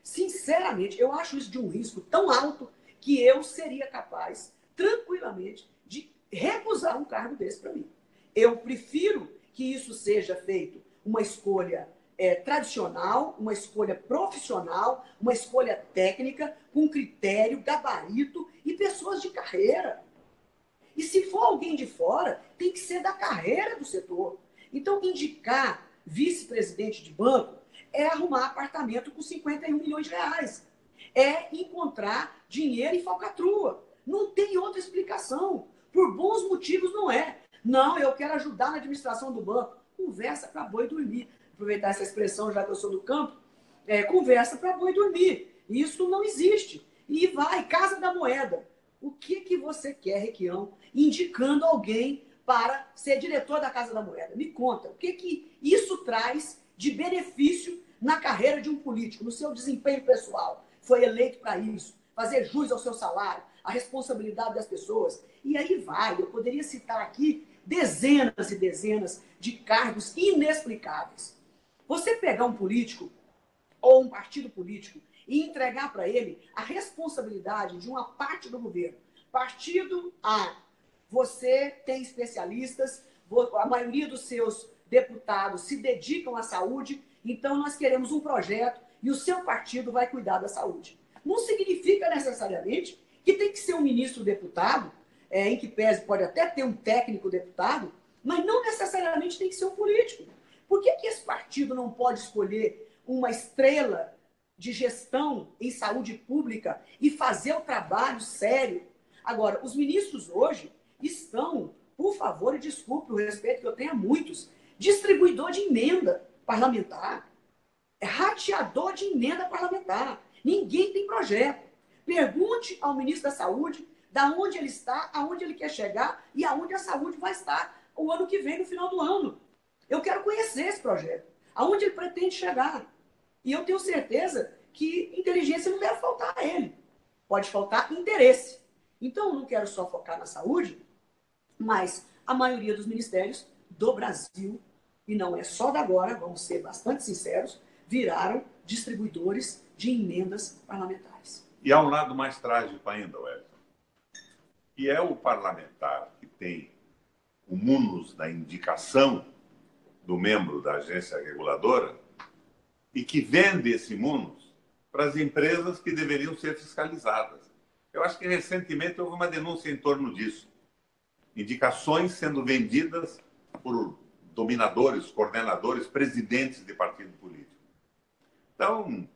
Sinceramente, eu acho isso de um risco tão alto que eu seria capaz, tranquilamente, de recusar um cargo desse para mim. Eu prefiro que isso seja feito uma escolha tradicional, uma escolha profissional, uma escolha técnica, com critério, gabarito e pessoas de carreira. E se for alguém de fora, tem que ser da carreira do setor. Então, indicar vice-presidente de banco é arrumar apartamento com 51 milhões de reais. É encontrar dinheiro em falcatrua. Não tem outra explicação. Por bons motivos, não é. Não, eu quero ajudar na administração do banco. Conversa para boi dormir. Aproveitar essa expressão, já que eu sou do campo. Conversa para boi dormir. Isso não existe. E vai, Casa da Moeda. O que você quer, Requião, indicando alguém para ser diretor da Casa da Moeda? Me conta, o que isso traz de benefício na carreira de um político, no seu desempenho pessoal? Foi eleito para isso, fazer jus ao seu salário, a responsabilidade das pessoas. E aí vai, eu poderia citar aqui dezenas e dezenas de cargos inexplicáveis. Você pegar um político ou um partido político e entregar para ele a responsabilidade de uma parte do governo. Partido A, você tem especialistas, a maioria dos seus deputados se dedicam à saúde, então nós queremos um projeto e o seu partido vai cuidar da saúde. Não significa necessariamente que tem que ser um ministro deputado, em que pese pode até ter um técnico deputado, mas não necessariamente tem que ser um político. Por que esse partido não pode escolher uma estrela de gestão em saúde pública e fazer o trabalho sério? Agora, os ministros hoje estão, por favor, e desculpe o respeito que eu tenho a muitos, distribuidor de emenda parlamentar, rateador de emenda parlamentar. Ninguém tem projeto. Pergunte ao ministro da Saúde da onde ele está, aonde ele quer chegar e aonde a saúde vai estar o ano que vem, no final do ano. Eu quero conhecer esse projeto, aonde ele pretende chegar. E eu tenho certeza que inteligência não deve faltar a ele. Pode faltar interesse. Então, eu não quero só focar na saúde, mas a maioria dos ministérios do Brasil, e não é só da agora, vamos ser bastante sinceros, viraram distribuidores de emendas parlamentares. E há um lado mais trágico ainda, Wellington, que é o parlamentar que tem o munus da indicação do membro da agência reguladora e que vende esse munus para as empresas que deveriam ser fiscalizadas. Eu acho que recentemente houve uma denúncia em torno disso. Indicações sendo vendidas por dominadores, coordenadores, presidentes de partido político. Então,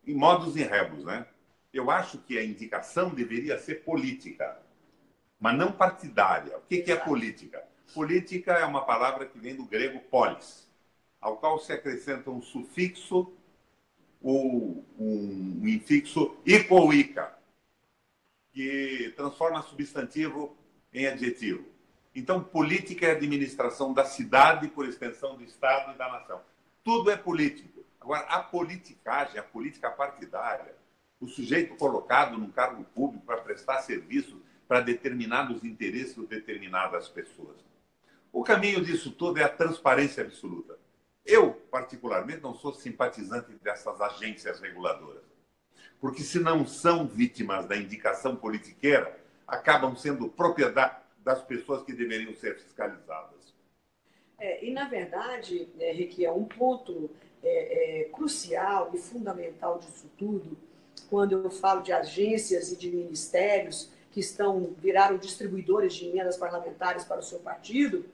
em modos e rebus, né? Eu acho que a indicação deveria ser política, mas não partidária. O que é política? Política é uma palavra que vem do grego polis, ao qual se acrescenta um sufixo ou um infixo ico ou ica, que transforma substantivo em adjetivo. Então, política é a administração da cidade, por extensão do Estado e da nação. Tudo é político. Agora, a politicagem, a política partidária, o sujeito colocado num cargo público para prestar serviços para determinados interesses de determinadas pessoas. O caminho disso tudo é a transparência absoluta. Eu, particularmente, não sou simpatizante dessas agências reguladoras, porque se não são vítimas da indicação politiqueira, acabam sendo propriedade das pessoas que deveriam ser fiscalizadas. E, na verdade, Ricky, um ponto crucial e fundamental disso tudo, quando eu falo de agências e de ministérios que viraram distribuidores de emendas parlamentares para o seu partido,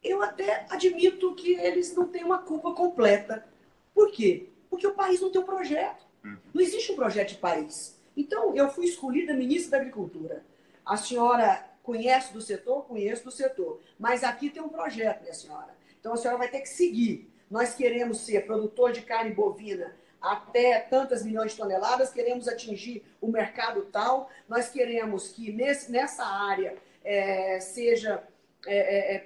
eu até admito que eles não têm uma culpa completa. Por quê? Porque o país não tem um projeto. Não existe um projeto de país. Então, eu fui escolhida ministra da Agricultura. A senhora conhece do setor? Conheço do setor. Mas aqui tem um projeto, minha senhora. Então, a senhora vai ter que seguir. Nós queremos ser produtor de carne bovina até tantas milhões de toneladas, queremos atingir o mercado tal, nós queremos que nessa área seja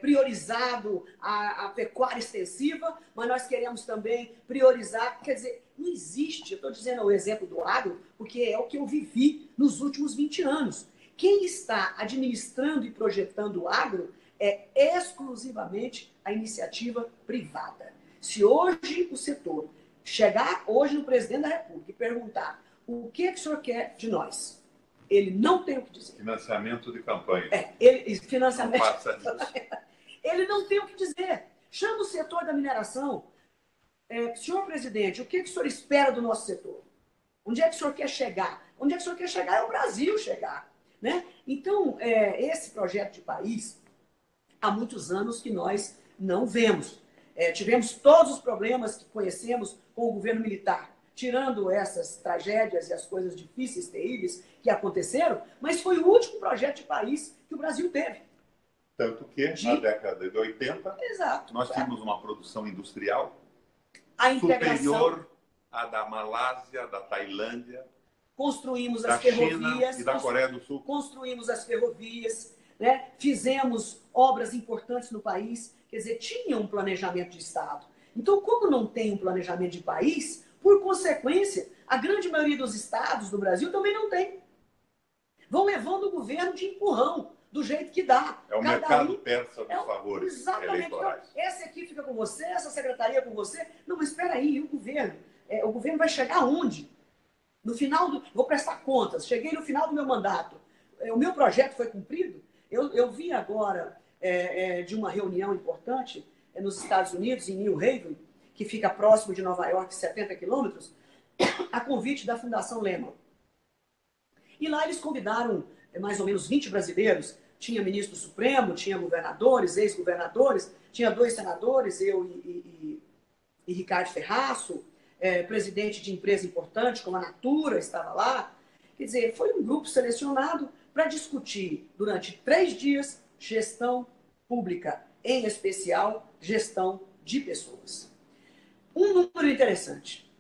priorizado a pecuária extensiva, mas nós queremos também priorizar, quer dizer, não existe, eu estou dizendo o exemplo do agro, porque é o que eu vivi nos últimos 20 anos. Quem está administrando e projetando o agro é exclusivamente a iniciativa privada. Se hoje o setor chegar hoje no presidente da República e perguntar o que o senhor quer de nós, ele não tem o que dizer. Financiamento de campanha. Financiamento. Não passa disso. Ele não tem o que dizer. Chama o setor da mineração. Senhor presidente, o que o senhor espera do nosso setor? Onde é que o senhor quer chegar? Onde é que o senhor quer chegar? É o Brasil chegar. Né? Então, esse projeto de país, há muitos anos que nós não vemos. Tivemos todos os problemas que conhecemos com o governo militar, tirando essas tragédias e as coisas difíceis, terríveis que aconteceram, mas foi o último projeto de país que o Brasil teve. Tanto que, na década de 80, exato, nós tínhamos uma produção industrial superior à da Malásia, da Tailândia, construímos da as ferrovias, China e da Coreia do Sul. Construímos as ferrovias, né? Fizemos obras importantes no país, quer dizer, tinha um planejamento de Estado. Então, como não tem um planejamento de país, por consequência, a grande maioria dos estados do Brasil também não tem. Vão levando o governo de empurrão, do jeito que dá. É o mercado persa dos favores exatamente. eleitorais. Então, essa aqui fica com você, essa secretaria com você. Não, mas espera aí, e o governo? O governo vai chegar aonde? No final do... Vou prestar contas. Cheguei no final do meu mandato. O meu projeto foi cumprido? Eu vim agora de uma reunião importante nos Estados Unidos, em New Haven, que fica próximo de Nova York, 70 quilômetros, a convite da Fundação Lehman. E lá eles convidaram mais ou menos 20 brasileiros. Tinha ministro do Supremo, tinha governadores, ex-governadores, tinha 2 senadores, eu e Ricardo Ferraço, presidente de empresa importante, como a Natura, estava lá. Quer dizer, foi um grupo selecionado para discutir, durante 3 dias, gestão pública, em especial, gestão de pessoas. Um número interessante.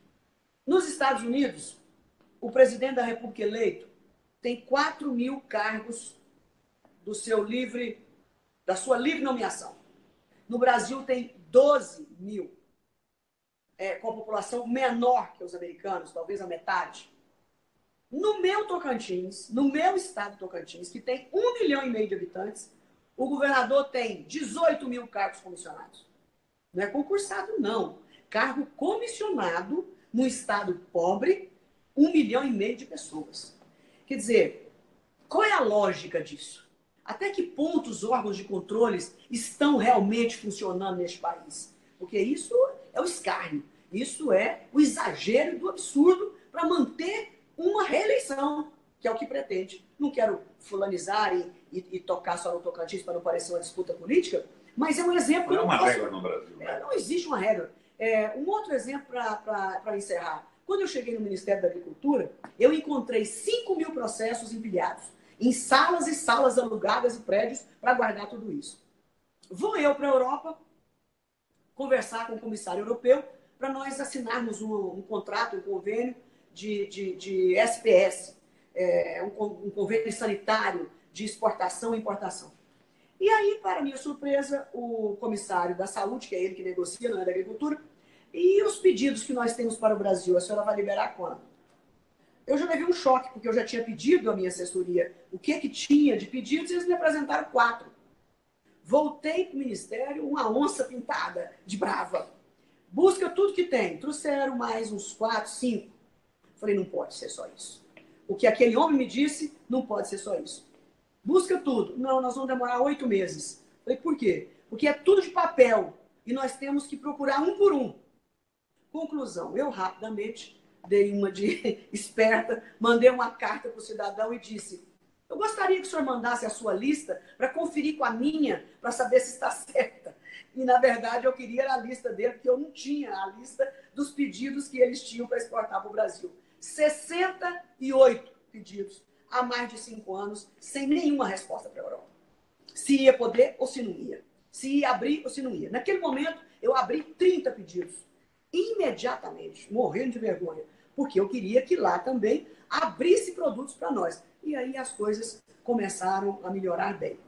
Nos Estados Unidos, o presidente da República eleito tem 4.000 cargos da sua livre nomeação. No Brasil tem 12.000. Com a população menor que os americanos, talvez a metade. No meu Tocantins, no meu estado Tocantins, que tem 1,5 milhão de habitantes, o governador tem 18.000 cargos comissionados. Não é concursado, não. Cargo comissionado no estado pobre, 1,5 milhão de pessoas. Quer dizer, qual é a lógica disso? Até que ponto os órgãos de controles estão realmente funcionando neste país? Porque isso é o escárnio, isso é o exagero do absurdo para manter uma reeleição, que é o que pretende. Não quero fulanizar e tocar só no Tocantins para não parecer uma disputa política, mas é um exemplo... Não é uma regra no Brasil. Né? Não existe uma regra. Um outro exemplo para encerrar. Quando eu cheguei no Ministério da Agricultura, eu encontrei 5.000 processos empilhados em salas e salas alugadas e prédios para guardar tudo isso. Vou eu para a Europa conversar com o comissário europeu para nós assinarmos um contrato, um convênio de SPS, um convênio sanitário de exportação e importação. E aí, para minha surpresa, o comissário da Saúde, que é ele que negocia, não é da Agricultura, e os pedidos que nós temos para o Brasil, a senhora vai liberar quando? Eu já levei um choque, porque eu já tinha pedido à minha assessoria o que tinha de pedidos e eles me apresentaram 4. Voltei para o Ministério, uma onça pintada de brava. Busca tudo que tem. Trouxeram mais uns 4, 5. Falei, não pode ser só isso. O que aquele homem me disse, não pode ser só isso. Busca tudo. Não, nós vamos demorar 8 meses. Falei, por quê? Porque é tudo de papel e nós temos que procurar um por um. Conclusão, eu rapidamente dei uma de esperta, mandei uma carta para o cidadão e disse, eu gostaria que o senhor mandasse a sua lista para conferir com a minha, para saber se está certa. E, na verdade, eu queria a lista dele, porque eu não tinha a lista dos pedidos que eles tinham para exportar para o Brasil. 68 pedidos há mais de 5 anos, sem nenhuma resposta para a Europa. Se ia poder ou se não ia. Se ia abrir ou se não ia. Naquele momento, eu abri 30 pedidos. Imediatamente, morrendo de vergonha, porque eu queria que lá também abrisse produtos para nós. E aí as coisas começaram a melhorar bem.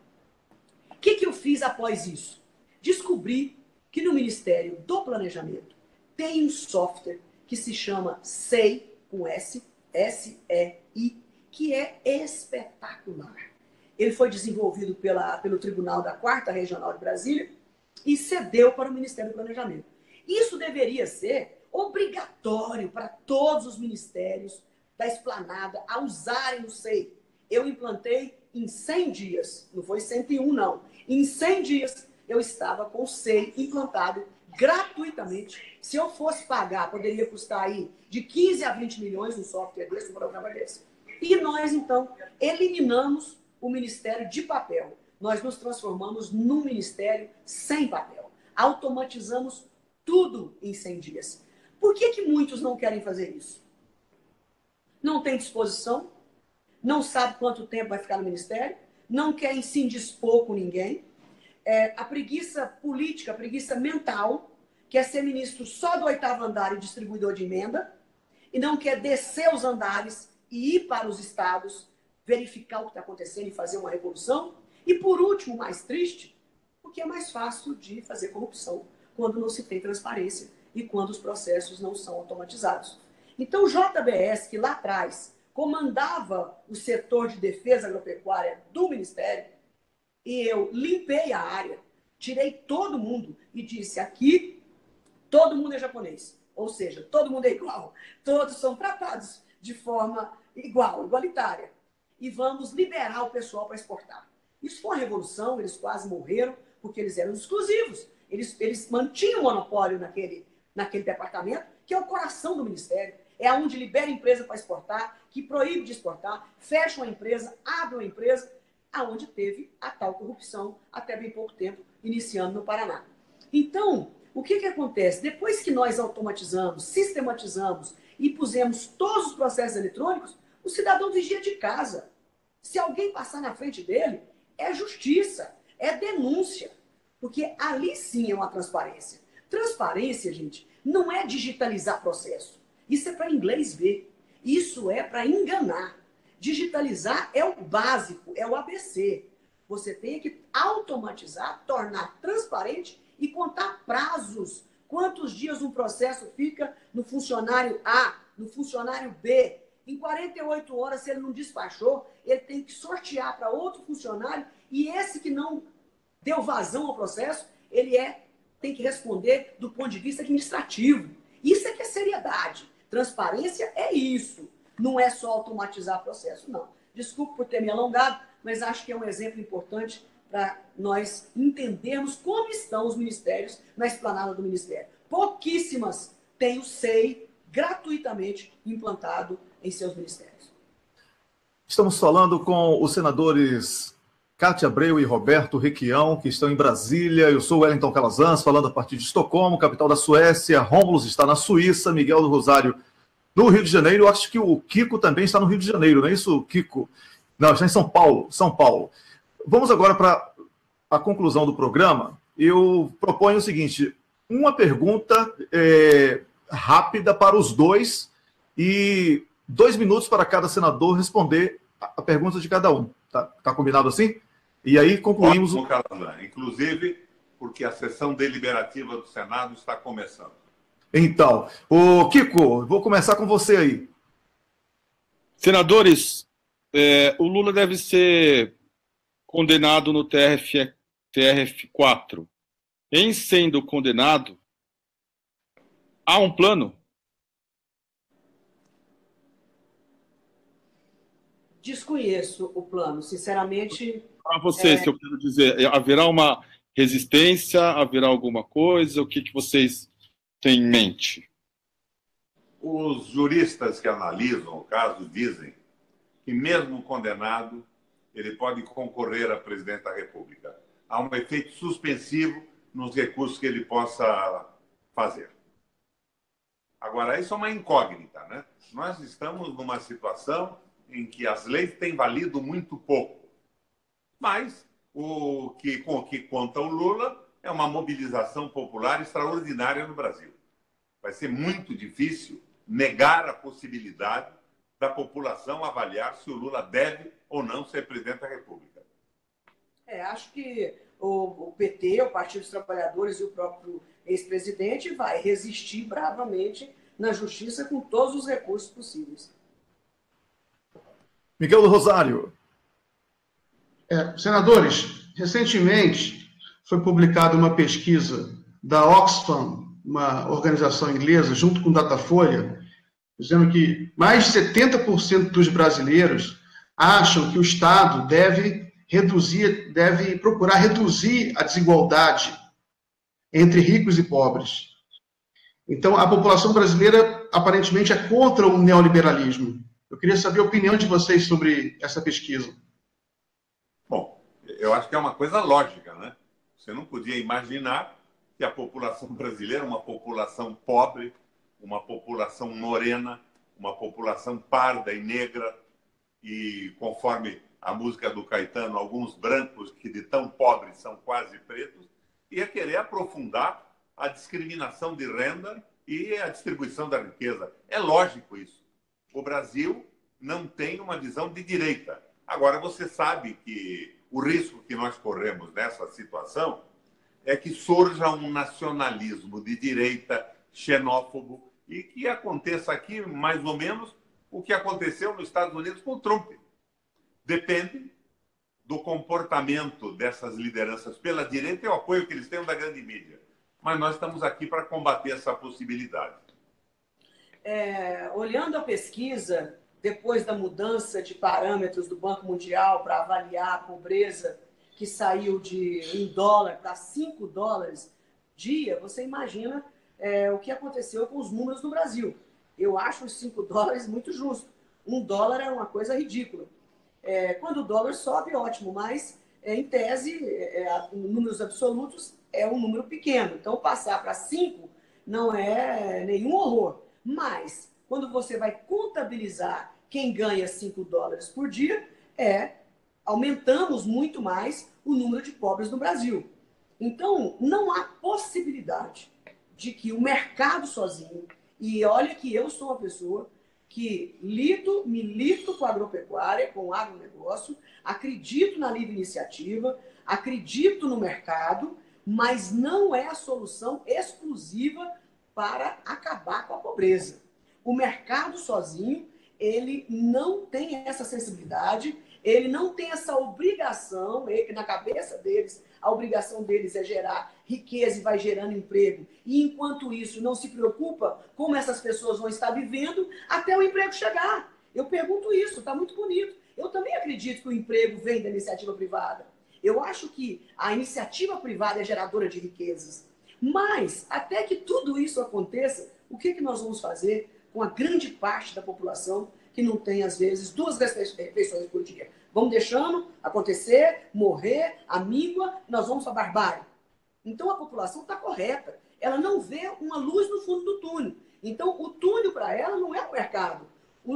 O que eu fiz após isso? Descobri que no Ministério do Planejamento tem um software que se chama SEI, com S, S-E-I, que é espetacular. Ele foi desenvolvido pelo Tribunal da 4ª Regional de Brasília e cedeu para o Ministério do Planejamento. Isso deveria ser obrigatório para todos os ministérios da esplanada a usarem o SEI. Eu implantei em 100 dias, não foi 101 não, em 100 dias eu estava com o SEI implantado gratuitamente. Se eu fosse pagar, poderia custar aí de 15 a 20 milhões um software desse, um programa desse. E nós, então, eliminamos o Ministério de papel. Nós nos transformamos num ministério sem papel. Automatizamos tudo em 100 dias. Por que muitos não querem fazer isso? Não tem disposição, não sabe quanto tempo vai ficar no ministério, não querem se indispor com ninguém. A preguiça política, a preguiça mental, quer ser ministro só do 8º andar e distribuidor de emenda, e não quer descer os andares e ir para os estados, verificar o que está acontecendo e fazer uma revolução. E, por último, mais triste, porque é mais fácil de fazer corrupção quando não se tem transparência e quando os processos não são automatizados. Então, o JBS, que lá atrás comandava o setor de defesa agropecuária do Ministério, e eu limpei a área, tirei todo mundo e disse, aqui todo mundo é japonês. Ou seja, todo mundo é igual. Todos são tratados de forma igual, igualitária. E vamos liberar o pessoal para exportar. Isso foi uma revolução, eles quase morreram, porque eles eram exclusivos. Eles mantinham o monopólio naquele departamento, que é o coração do Ministério. É onde libera a empresa para exportar, que proíbe de exportar, fecha uma empresa, abre uma empresa, aonde teve a tal corrupção até bem pouco tempo, iniciando no Paraná. Então, o que acontece? Depois que nós automatizamos, sistematizamos e pusemos todos os processos eletrônicos, o cidadão vigia de casa. Se alguém passar na frente dele, é justiça, é denúncia. Porque ali sim é uma transparência. Transparência, gente, não é digitalizar processo. Isso é para inglês ver. Isso é para enganar. Digitalizar é o básico, é o ABC. Você tem que automatizar, tornar transparente e contar prazos. Quantos dias um processo fica no funcionário A, no funcionário B. Em 48 horas, se ele não despachou, ele tem que sortear para outro funcionário e esse que não deu vazão ao processo, ele tem que responder do ponto de vista administrativo. Isso é que é seriedade. Transparência é isso. Não é só automatizar processo, não. Desculpe por ter me alongado, mas acho que é um exemplo importante para nós entendermos como estão os ministérios na esplanada do Ministério. Pouquíssimas têm o SEI gratuitamente implantado em seus ministérios. Estamos falando com os senadores Cátia Abreu e Roberto Requião, que estão em Brasília. Eu sou o Wellington Calazans, falando a partir de Estocolmo, capital da Suécia. Rômulo está na Suíça, Miguel do Rosário no Rio de Janeiro. Eu acho que o Kiko também está no Rio de Janeiro, não é isso, Kiko? Não, está em São Paulo. São Paulo. Vamos agora para a conclusão do programa. Eu proponho o seguinte, uma pergunta rápida para os dois e 2 minutos para cada senador responder a pergunta de cada um. Tá combinado assim? E aí concluímos... Inclusive, porque a sessão deliberativa do Senado está começando. Então, o Kiko, vou começar com você aí. Senadores, o Lula deve ser condenado no TRF4. Em sendo condenado, há um plano? Desconheço o plano, sinceramente. Para vocês, que eu quero dizer, haverá uma resistência, haverá alguma coisa? O que vocês têm em mente? Os juristas que analisam o caso dizem que, mesmo condenado, ele pode concorrer a presidente da República. Há um efeito suspensivo nos recursos que ele possa fazer. Agora, isso é uma incógnita, né? Nós estamos numa situação em que as leis têm valido muito pouco. Mas o que conta o Lula é uma mobilização popular extraordinária no Brasil. Vai ser muito difícil negar a possibilidade da população avaliar se o Lula deve ou não ser presidente da República. Acho que o PT, o Partido dos Trabalhadores e o próprio ex-presidente vai resistir bravamente na justiça com todos os recursos possíveis. Miguel do Rosário. Senadores, recentemente foi publicada uma pesquisa da Oxfam, uma organização inglesa, junto com Datafolha, dizendo que mais de 70% dos brasileiros acham que o Estado deve deve procurar reduzir a desigualdade entre ricos e pobres. Então, a população brasileira, aparentemente, é contra o neoliberalismo. Eu queria saber a opinião de vocês sobre essa pesquisa. Bom, eu acho que é uma coisa lógica, né? Você não podia imaginar que a população brasileira, uma população pobre, uma população morena, uma população parda e negra, e conforme a música do Caetano, alguns brancos que de tão pobres são quase pretos, ia querer aprofundar a discriminação de renda e a distribuição da riqueza. É lógico isso. O Brasil não tem uma visão de direita. Agora, você sabe que o risco que nós corremos nessa situação é que surja um nacionalismo de direita xenófobo e que aconteça aqui mais ou menos o que aconteceu nos Estados Unidos com o Trump. Depende do comportamento dessas lideranças pela direita e o apoio que eles têm da grande mídia. Mas nós estamos aqui para combater essa possibilidade. Olhando a pesquisa, depois da mudança de parâmetros do Banco Mundial para avaliar a pobreza, que saiu de $1 para $5 dia, você imagina o que aconteceu com os números no Brasil. Eu acho os $5 muito justo. $1 é uma coisa ridícula. Quando o dólar sobe, ótimo, mas em tese, em números absolutos, é um número pequeno. Então, passar para 5 não é nenhum horror. Mas, quando você vai contabilizar quem ganha $5 por dia, aumentamos muito mais o número de pobres no Brasil. Então, não há possibilidade de que o mercado sozinho, e olha que eu sou uma pessoa que milito com a agropecuária, com o agronegócio, acredito na livre iniciativa, acredito no mercado, mas não é a solução exclusiva para acabar com a pobreza. O mercado sozinho, ele não tem essa sensibilidade, ele não tem essa obrigação, na cabeça deles, a obrigação deles é gerar riqueza e vai gerando emprego. E enquanto isso, não se preocupa como essas pessoas vão estar vivendo até o emprego chegar. Eu pergunto isso, está muito bonito. Eu também acredito que o emprego vem da iniciativa privada. Eu acho que a iniciativa privada é geradora de riquezas. Mas, até que tudo isso aconteça, o que nós vamos fazer com a grande parte da população que não tem, às vezes, 2 refeições por dia? Vamos deixando acontecer, morrer, a míngua, nós vamos para a barbárie. Então, a população está correta. Ela não vê uma luz no fundo do túnel. Então, o túnel para ela não é o mercado.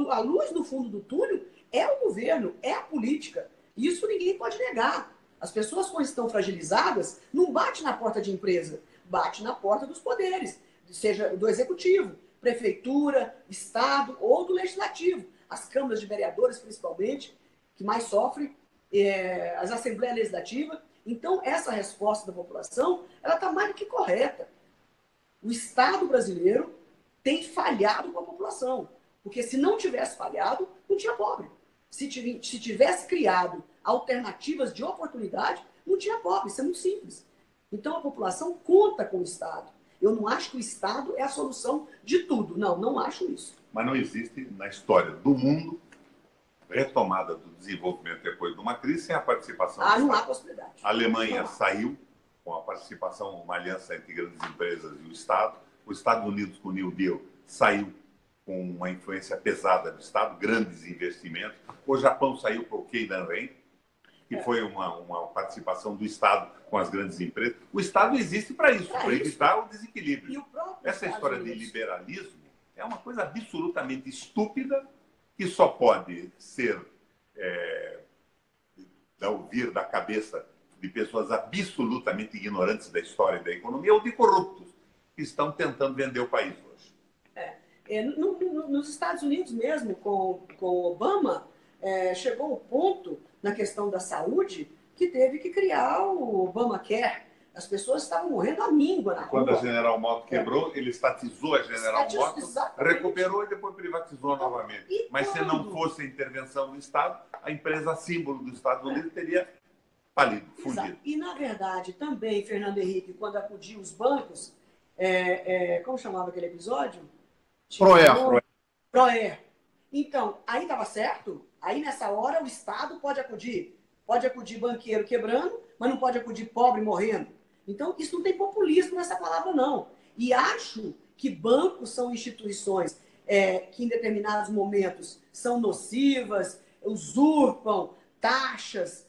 A luz no fundo do túnel é o governo, é a política. Isso ninguém pode negar. As pessoas, quando estão fragilizadas, não bate na porta de empresa, bate na porta dos poderes, seja do executivo, prefeitura, estado ou do legislativo. As câmaras de vereadores, principalmente, que mais sofrem, as assembleias legislativas. Então, essa resposta da população, ela está mais do que correta. O Estado brasileiro tem falhado com a população, porque se não tivesse falhado, não tinha pobre. Se tivesse criado alternativas de oportunidade, não tinha pobre, isso é muito simples. Então, a população conta com o Estado. Eu não acho que o Estado é a solução de tudo. Não, não acho isso. Mas não existe na história do mundo retomada do desenvolvimento depois de uma crise sem a participação do Estado. Não há possibilidade. A Alemanha saiu com a participação, uma aliança entre grandes empresas e o Estado. Os Estados Unidos, com o New Deal, saiu com uma influência pesada do Estado, grandes investimentos. O Japão saiu para o Keidanren, que foi uma participação do Estado com as grandes empresas. O Estado existe para isso, para evitar o desequilíbrio. Essa história de liberalismo é uma coisa absolutamente estúpida, que só pode ser vir da cabeça de pessoas absolutamente ignorantes da história e da economia ou de corruptos que estão tentando vender o país hoje. Nos Estados Unidos mesmo, com Obama, chegou um ponto na questão da saúde que teve que criar o Obamacare. As pessoas estavam morrendo à míngua na rua. Quando a General Motors quebrou, ele estatizou a General Motors, recuperou e depois privatizou novamente. Mas se não fosse a intervenção do Estado, a empresa símbolo dos Estados Unidos teria falido, fugido. E, na verdade, também, Fernando Henrique, quando acudiu os bancos, como chamava aquele episódio? Proer. Então, aí estava certo? Aí, nessa hora, o Estado pode acudir. Pode acudir banqueiro quebrando, mas não pode acudir pobre morrendo. Então, isso não tem populismo nessa palavra, não. E acho que bancos são instituições que, em determinados momentos, são nocivas, usurpam taxas,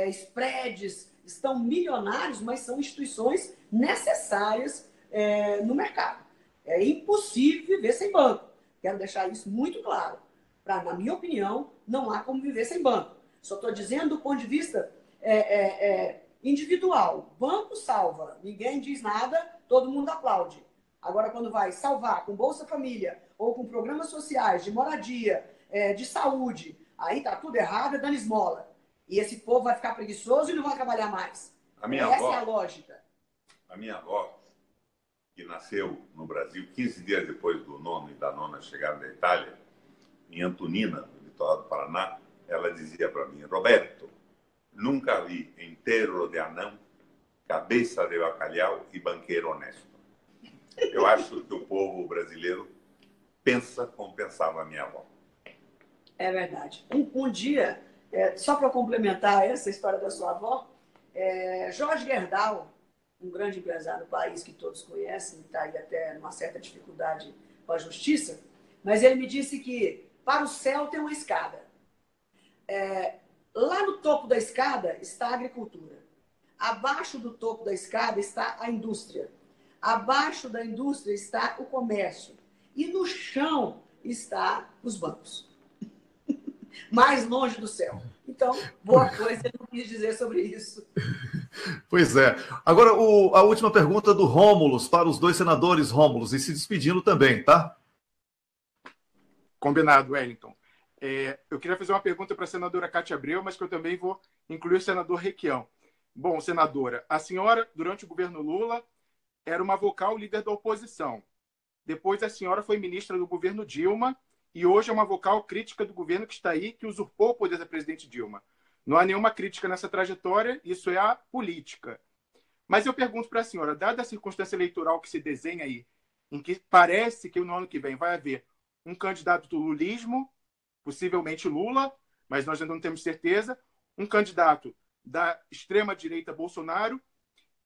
spreads, estão milionários, mas são instituições necessárias no mercado. É impossível viver sem banco. Quero deixar isso muito claro. Na minha opinião, não há como viver sem banco. Só estou dizendo do ponto de vista individual. Banco salva, ninguém diz nada, todo mundo aplaude. Agora, quando vai salvar com Bolsa Família ou com programas sociais de moradia, de saúde, aí está tudo errado, é dando esmola. E esse povo vai ficar preguiçoso e não vai trabalhar mais. Essa é a lógica. A minha avó, que nasceu no Brasil 15 dias depois do nono e da nona chegada da Itália, em Antonina, no litoral do Paraná, ela dizia para mim: Roberto, nunca vi enterro de anão, cabeça de bacalhau e banqueiro honesto. Eu acho que o povo brasileiro pensa como pensava a minha avó. É verdade. Um dia, só para complementar essa história da sua avó, Jorge Gerdau, um grande empresário do país que todos conhecem, está aí até numa certa dificuldade com a justiça, mas ele me disse que para o céu tem uma escada. Lá no topo da escada está a agricultura. Abaixo do topo da escada está a indústria. Abaixo da indústria está o comércio. E no chão está os bancos. Mais longe do céu. Então, boa coisa ele não quis dizer sobre isso. Pois é. Agora, a última pergunta do Rômulus, para os dois senadores Rômulus, e se despedindo também, tá? Combinado, Wellington. Eu queria fazer uma pergunta para a senadora Cátia Abreu, mas que eu também vou incluir o senador Requião. Bom, senadora, a senhora, durante o governo Lula, era uma vocal líder da oposição. Depois a senhora foi ministra do governo Dilma e hoje é uma vocal crítica do governo que está aí, que usurpou o poder da presidente Dilma. Não há nenhuma crítica nessa trajetória, isso é a política. Mas eu pergunto para a senhora, dada a circunstância eleitoral que se desenha aí, em que parece que no ano que vem vai haver um candidato do lulismo, possivelmente Lula, mas nós ainda não temos certeza, um candidato da extrema-direita Bolsonaro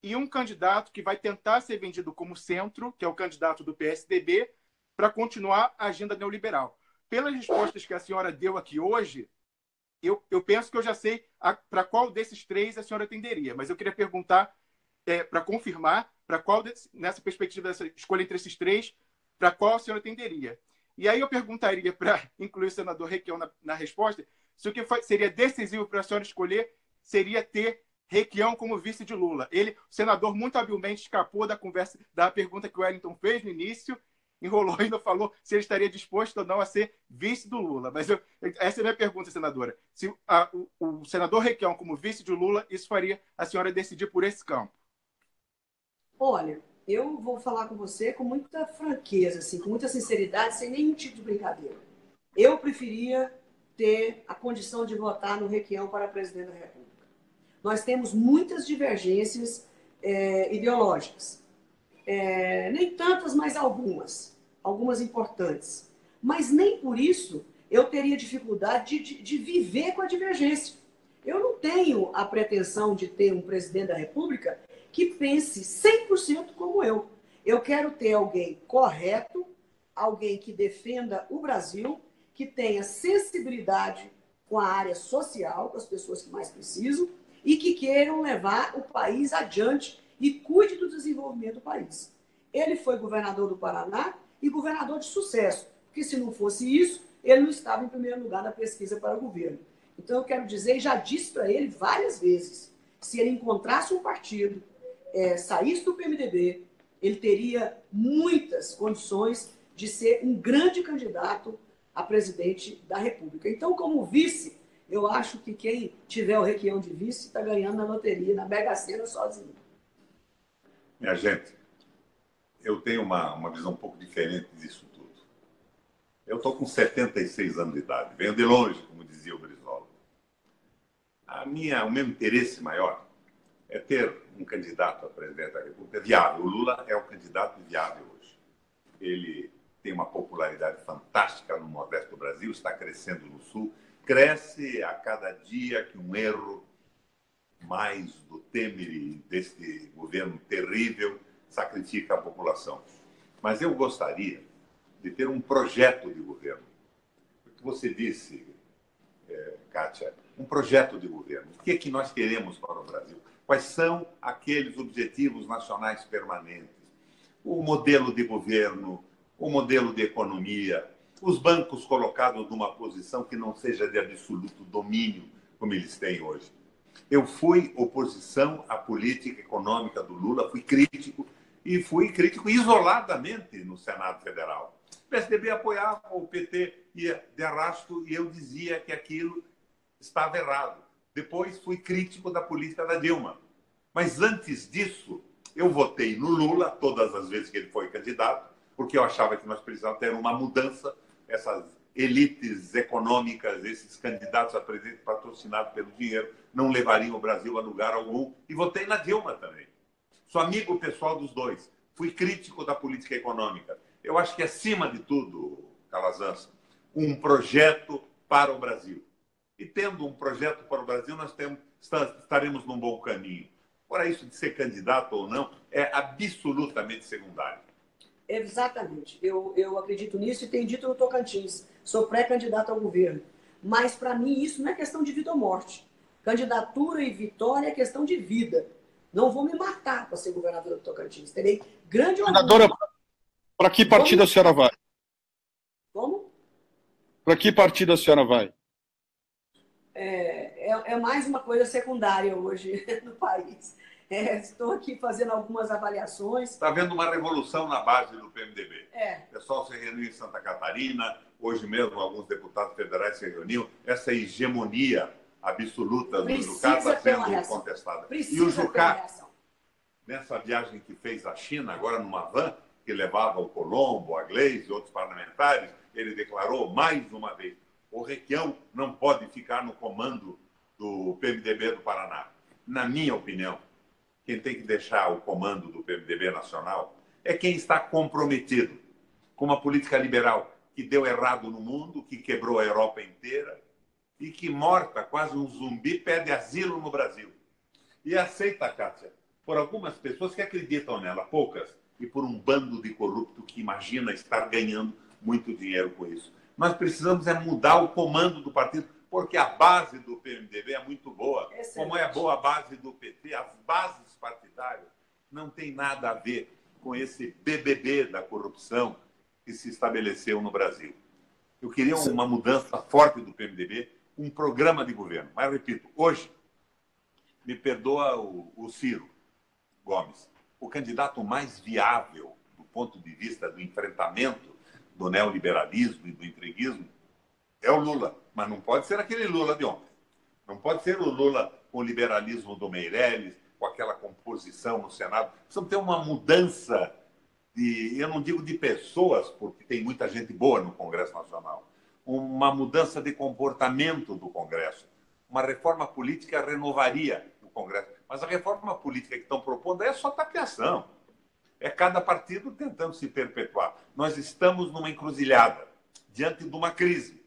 e um candidato que vai tentar ser vendido como centro, que é o candidato do PSDB, para continuar a agenda neoliberal. Pelas respostas que a senhora deu aqui hoje, eu penso que eu já sei para qual desses três a senhora tenderia, mas eu queria perguntar, para confirmar, para qual, nessa perspectiva dessa escolha entre esses três, para qual a senhora tenderia. E aí eu perguntaria, para incluir o senador Requião na resposta, se o que seria decisivo para a senhora escolher seria ter Requião como vice de Lula. O senador, muito habilmente escapou da conversa, da pergunta que o Wellington fez no início, enrolou e não falou se ele estaria disposto ou não a ser vice do Lula. Mas essa é a minha pergunta, senadora. Se o senador Requião como vice de Lula, isso faria a senhora decidir por esse campo? Olha, eu vou falar com você com muita franqueza, assim, com muita sinceridade, sem nenhum tipo de brincadeira. Eu preferia ter a condição de votar no Requião para presidente da República. Nós temos muitas divergências ideológicas. Nem tantas, mas algumas importantes. Mas nem por isso eu teria dificuldade de viver com a divergência. Eu não tenho a pretensão de ter um presidente da República que pense 100% como eu. Eu quero ter alguém correto, alguém que defenda o Brasil, que tenha sensibilidade com a área social, com as pessoas que mais precisam, e que queiram levar o país adiante e cuide do desenvolvimento do país. Ele foi governador do Paraná e governador de sucesso, porque se não fosse isso, ele não estava em primeiro lugar na pesquisa para o governo. Então eu quero dizer, e já disse para ele várias vezes, se ele encontrasse um partido, saísse do PMDB, ele teria muitas condições de ser um grande candidato a presidente da República. Então, como vice, eu acho que quem tiver o Requião de vice está ganhando na loteria, na Mega Sena sozinho. Minha gente, eu tenho uma visão um pouco diferente disso tudo. Eu estou com 76 anos de idade, venho de longe, como dizia o Brizola. O meu interesse maior é ter um candidato a presidente da República viável. O Lula é o candidato viável hoje. Ele tem uma popularidade fantástica no Nordeste do Brasil, está crescendo no Sul, cresce a cada dia que um erro mais do Temer e desse governo terrível, sacrifica a população. Mas eu gostaria de ter um projeto de governo. O que você disse, Kátia, um projeto de governo. O que é que nós queremos para o Brasil? Quais são aqueles objetivos nacionais permanentes? O modelo de governo, o modelo de economia, os bancos colocados numa posição que não seja de absoluto domínio, como eles têm hoje. Eu fui oposição à política econômica do Lula, fui crítico, e fui crítico isoladamente no Senado Federal. O PSDB apoiava, o PT ia de arrasto, e eu dizia que aquilo estava errado. Depois fui crítico da política da Dilma. Mas antes disso, eu votei no Lula todas as vezes que ele foi candidato, porque eu achava que nós precisávamos ter uma mudança. Essas elites econômicas, esses candidatos a presidente patrocinados pelo dinheiro, não levariam o Brasil a lugar algum. E votei na Dilma também. Sou amigo pessoal dos dois. Fui crítico da política econômica. Eu acho que, acima de tudo, Calazans, um projeto para o Brasil. E tendo um projeto para o Brasil, nós estaremos num bom caminho. Fora isso de ser candidato ou não, é absolutamente secundário. Exatamente. Eu acredito nisso e tenho dito no Tocantins. Sou pré-candidato ao governo. Mas, para mim, isso não é questão de vida ou morte. Candidatura e vitória é questão de vida. Não vou me matar para ser governadora do Tocantins. Terei grande orgulho. Senadora, para que partido a senhora vai? Como? Para que partido a senhora vai? É mais uma coisa secundária hoje no país. Estou aqui fazendo algumas avaliações. Está havendo uma revolução na base do PMDB. O pessoal se reuniu em Santa Catarina, hoje mesmo alguns deputados federais se reuniram. Essa hegemonia absoluta do Jucá está sendo contestada. E o Jucá, nessa viagem que fez à China, agora numa van, que levava o Colombo, a Gleisi e outros parlamentares, ele declarou mais uma vez: o Requião não pode ficar no comando do PMDB do Paraná. Na minha opinião, quem tem que deixar o comando do PMDB nacional é quem está comprometido com uma política liberal que deu errado no mundo, que quebrou a Europa inteira e que, morta, quase um zumbi, pede asilo no Brasil. E aceita, Kátia, por algumas pessoas que acreditam nela, poucas, e por um bando de corrupto que imagina estar ganhando muito dinheiro com isso. Nós precisamos mudar o comando do partido, porque a base do PMDB é muito boa. Excelente. Como é boa a base do PT, as bases partidárias não tem nada a ver com esse BBB da corrupção que se estabeleceu no Brasil. Eu queria uma mudança forte do PMDB, um programa de governo. Mas, repito, hoje, me perdoa o Ciro Gomes, o candidato mais viável do ponto de vista do enfrentamento do neoliberalismo e do entreguismo é o Lula. Mas não pode ser aquele Lula de ontem. Não pode ser o Lula com o liberalismo do Meirelles, com aquela composição no Senado. Precisamos ter uma mudança eu não digo de pessoas, porque tem muita gente boa no Congresso Nacional, uma mudança de comportamento do Congresso. Uma reforma política renovaria o Congresso. Mas a reforma política que estão propondo é só tapeação. É cada partido tentando se perpetuar. Nós estamos numa encruzilhada, diante de uma crise.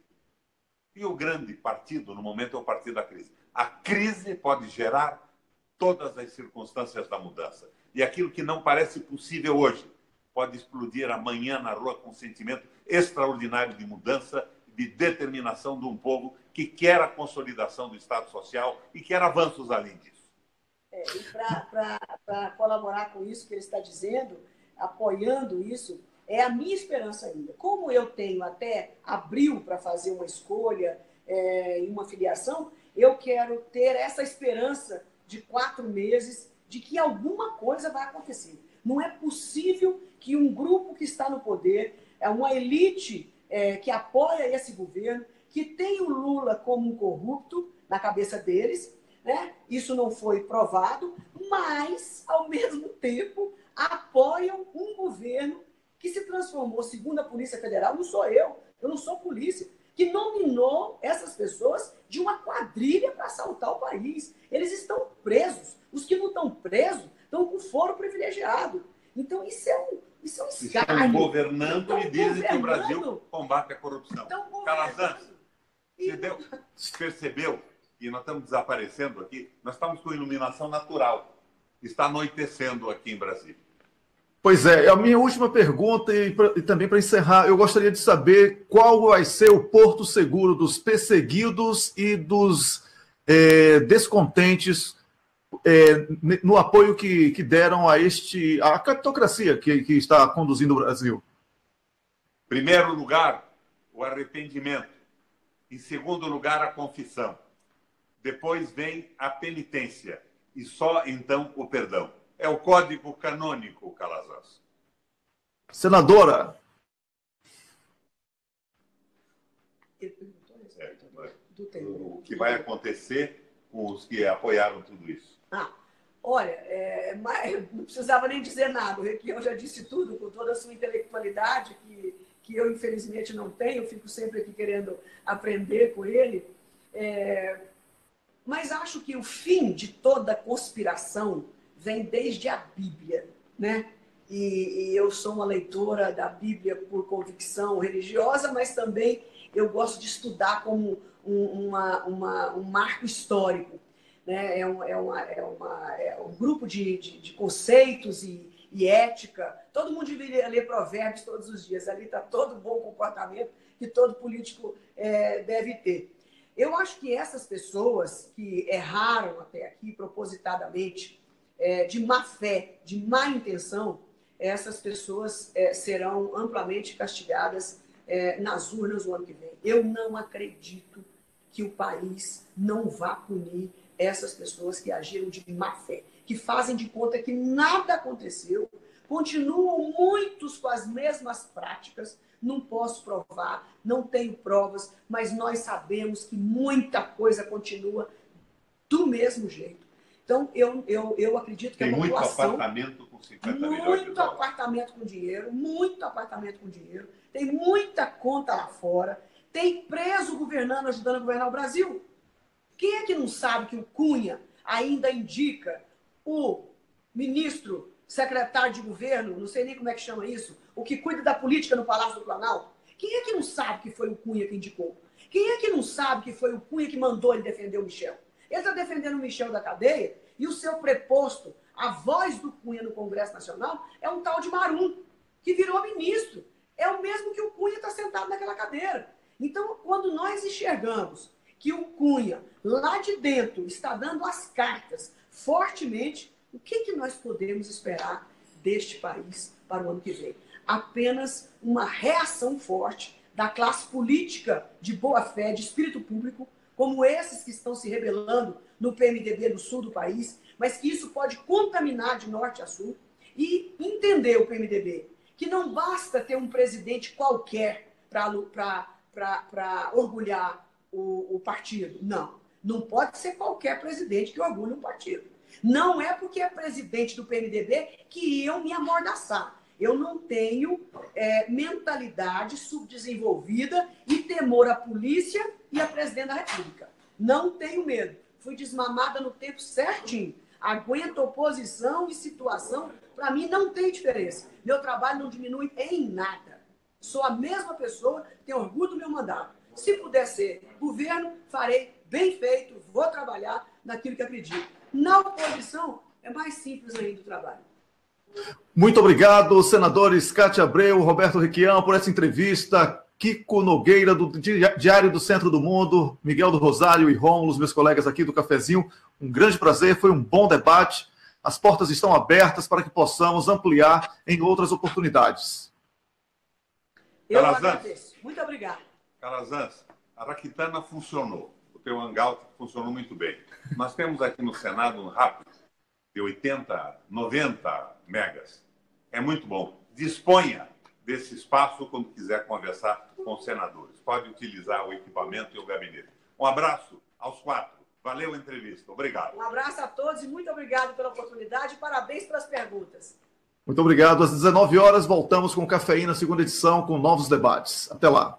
E o grande partido, no momento, é o partido da crise. A crise pode gerar todas as circunstâncias da mudança. E aquilo que não parece possível hoje pode explodir amanhã na rua com um sentimento extraordinário de mudança, de determinação de um povo que quer a consolidação do Estado Social e quer avanços além disso. E para colaborar com isso que ele está dizendo, apoiando isso, é a minha esperança ainda. Como eu tenho até abril para fazer uma escolha e uma filiação, eu quero ter essa esperança de 4 meses de que alguma coisa vai acontecer. Não é possível que um grupo que está no poder, uma elite que apoia esse governo, que tem o Lula como um corrupto na cabeça deles, né? Isso não foi provado, mas, ao mesmo tempo, apoiam um governo que se transformou, segundo a Polícia Federal, não sou eu não sou polícia, que nominou essas pessoas de uma quadrilha para assaltar o país. Eles estão presos. Os que não estão presos estão com foro privilegiado. Então, isso é um escárnio. Estão governando e dizem que o Brasil combate a corrupção. Calazans, você percebeu e nós estamos desaparecendo aqui. Nós estamos com iluminação natural. Está anoitecendo aqui em Brasília. Pois é, a minha última pergunta, e também para encerrar, eu gostaria de saber qual vai ser o porto seguro dos perseguidos e dos descontentes no apoio que deram a capitocracia que está conduzindo o Brasil. Em primeiro lugar, o arrependimento. Em segundo lugar, a confissão. Depois vem a penitência. E só então o perdão. É o código canônico, Calazans. Senadora. O que vai acontecer com os que apoiaram tudo isso? Olha, não precisava nem dizer nada. O Requião já disse tudo, com toda a sua intelectualidade, que eu, infelizmente, não tenho. Eu fico sempre aqui querendo aprender com ele. Mas acho que o fim de toda conspiração vem desde a Bíblia, né? E eu sou uma leitora da Bíblia por convicção religiosa, mas também eu gosto de estudar como um marco histórico, né? É um grupo de conceitos e ética. Todo mundo deveria ler Provérbios todos os dias. Ali está todo bom comportamento que todo político deve ter. Eu acho que essas pessoas que erraram até aqui propositadamente, de má fé, de má intenção, essas pessoas serão amplamente castigadas nas urnas o ano que vem. Eu não acredito que o país não vá punir essas pessoas que agiram de má fé, que fazem de conta que nada aconteceu, continuam muitos com as mesmas práticas. Não posso provar, não tenho provas, mas nós sabemos que muita coisa continua do mesmo jeito. Então, eu acredito que tem a população... muito apartamento com 50 milhões de dólares. Muito apartamento com dinheiro, muito apartamento com dinheiro. Tem muita conta lá fora. Tem preso governando, ajudando a governar o Brasil. Quem é que não sabe que o Cunha ainda indica o ministro, secretário de governo, não sei nem como é que chama isso, o que cuida da política no Palácio do Planalto? Quem é que não sabe que foi o Cunha que indicou? Quem é que não sabe que foi o Cunha que mandou ele defender o Michel? Ele está defendendo o Michel da cadeia e o seu preposto, a voz do Cunha no Congresso Nacional, é um tal de Marum, que virou ministro. É o mesmo que o Cunha está sentado naquela cadeira. Então, quando nós enxergamos que o Cunha, lá de dentro, está dando as cartas fortemente, o que nós podemos esperar deste país para o ano que vem? Apenas uma reação forte da classe política de boa-fé, de espírito público, como esses que estão se rebelando no PMDB do sul do país, mas que isso pode contaminar de norte a sul, e entender o PMDB que não basta ter um presidente qualquer para orgulhar o partido. Não pode ser qualquer presidente que orgulhe um partido. Não é porque é presidente do PMDB que eu me amordaçar. Eu não tenho mentalidade subdesenvolvida e temor à polícia e à presidente da República. Não tenho medo. Fui desmamada no tempo certinho. Aguento oposição e situação. Para mim não tem diferença. Meu trabalho não diminui em nada. Sou a mesma pessoa, tenho orgulho do meu mandato. Se puder ser governo, farei bem feito, vou trabalhar naquilo que acredito. Na oposição, é mais simples ainda o trabalho. Muito obrigado, senadores Cátia Abreu, Roberto Requião, por essa entrevista. Kiko Nogueira, do Diário do Centro do Mundo, Miguel do Rosário e Rômulo, meus colegas aqui do Cafezinho. Um grande prazer, foi um bom debate. As portas estão abertas para que possamos ampliar em outras oportunidades. Eu agradeço. Muito obrigado. Calazans, a Rakitana funcionou. O teu hangout funcionou muito bem. Nós temos aqui no Senado um rápido de 80, 90 megas. É muito bom. Disponha desse espaço quando quiser conversar com os senadores. Pode utilizar o equipamento e o gabinete. Um abraço aos 4. Valeu a entrevista. Obrigado. Um abraço a todos e muito obrigado pela oportunidade. Parabéns pelas perguntas. Muito obrigado. Às 19 horas voltamos com Cafeína, segunda edição, com novos debates. Até lá.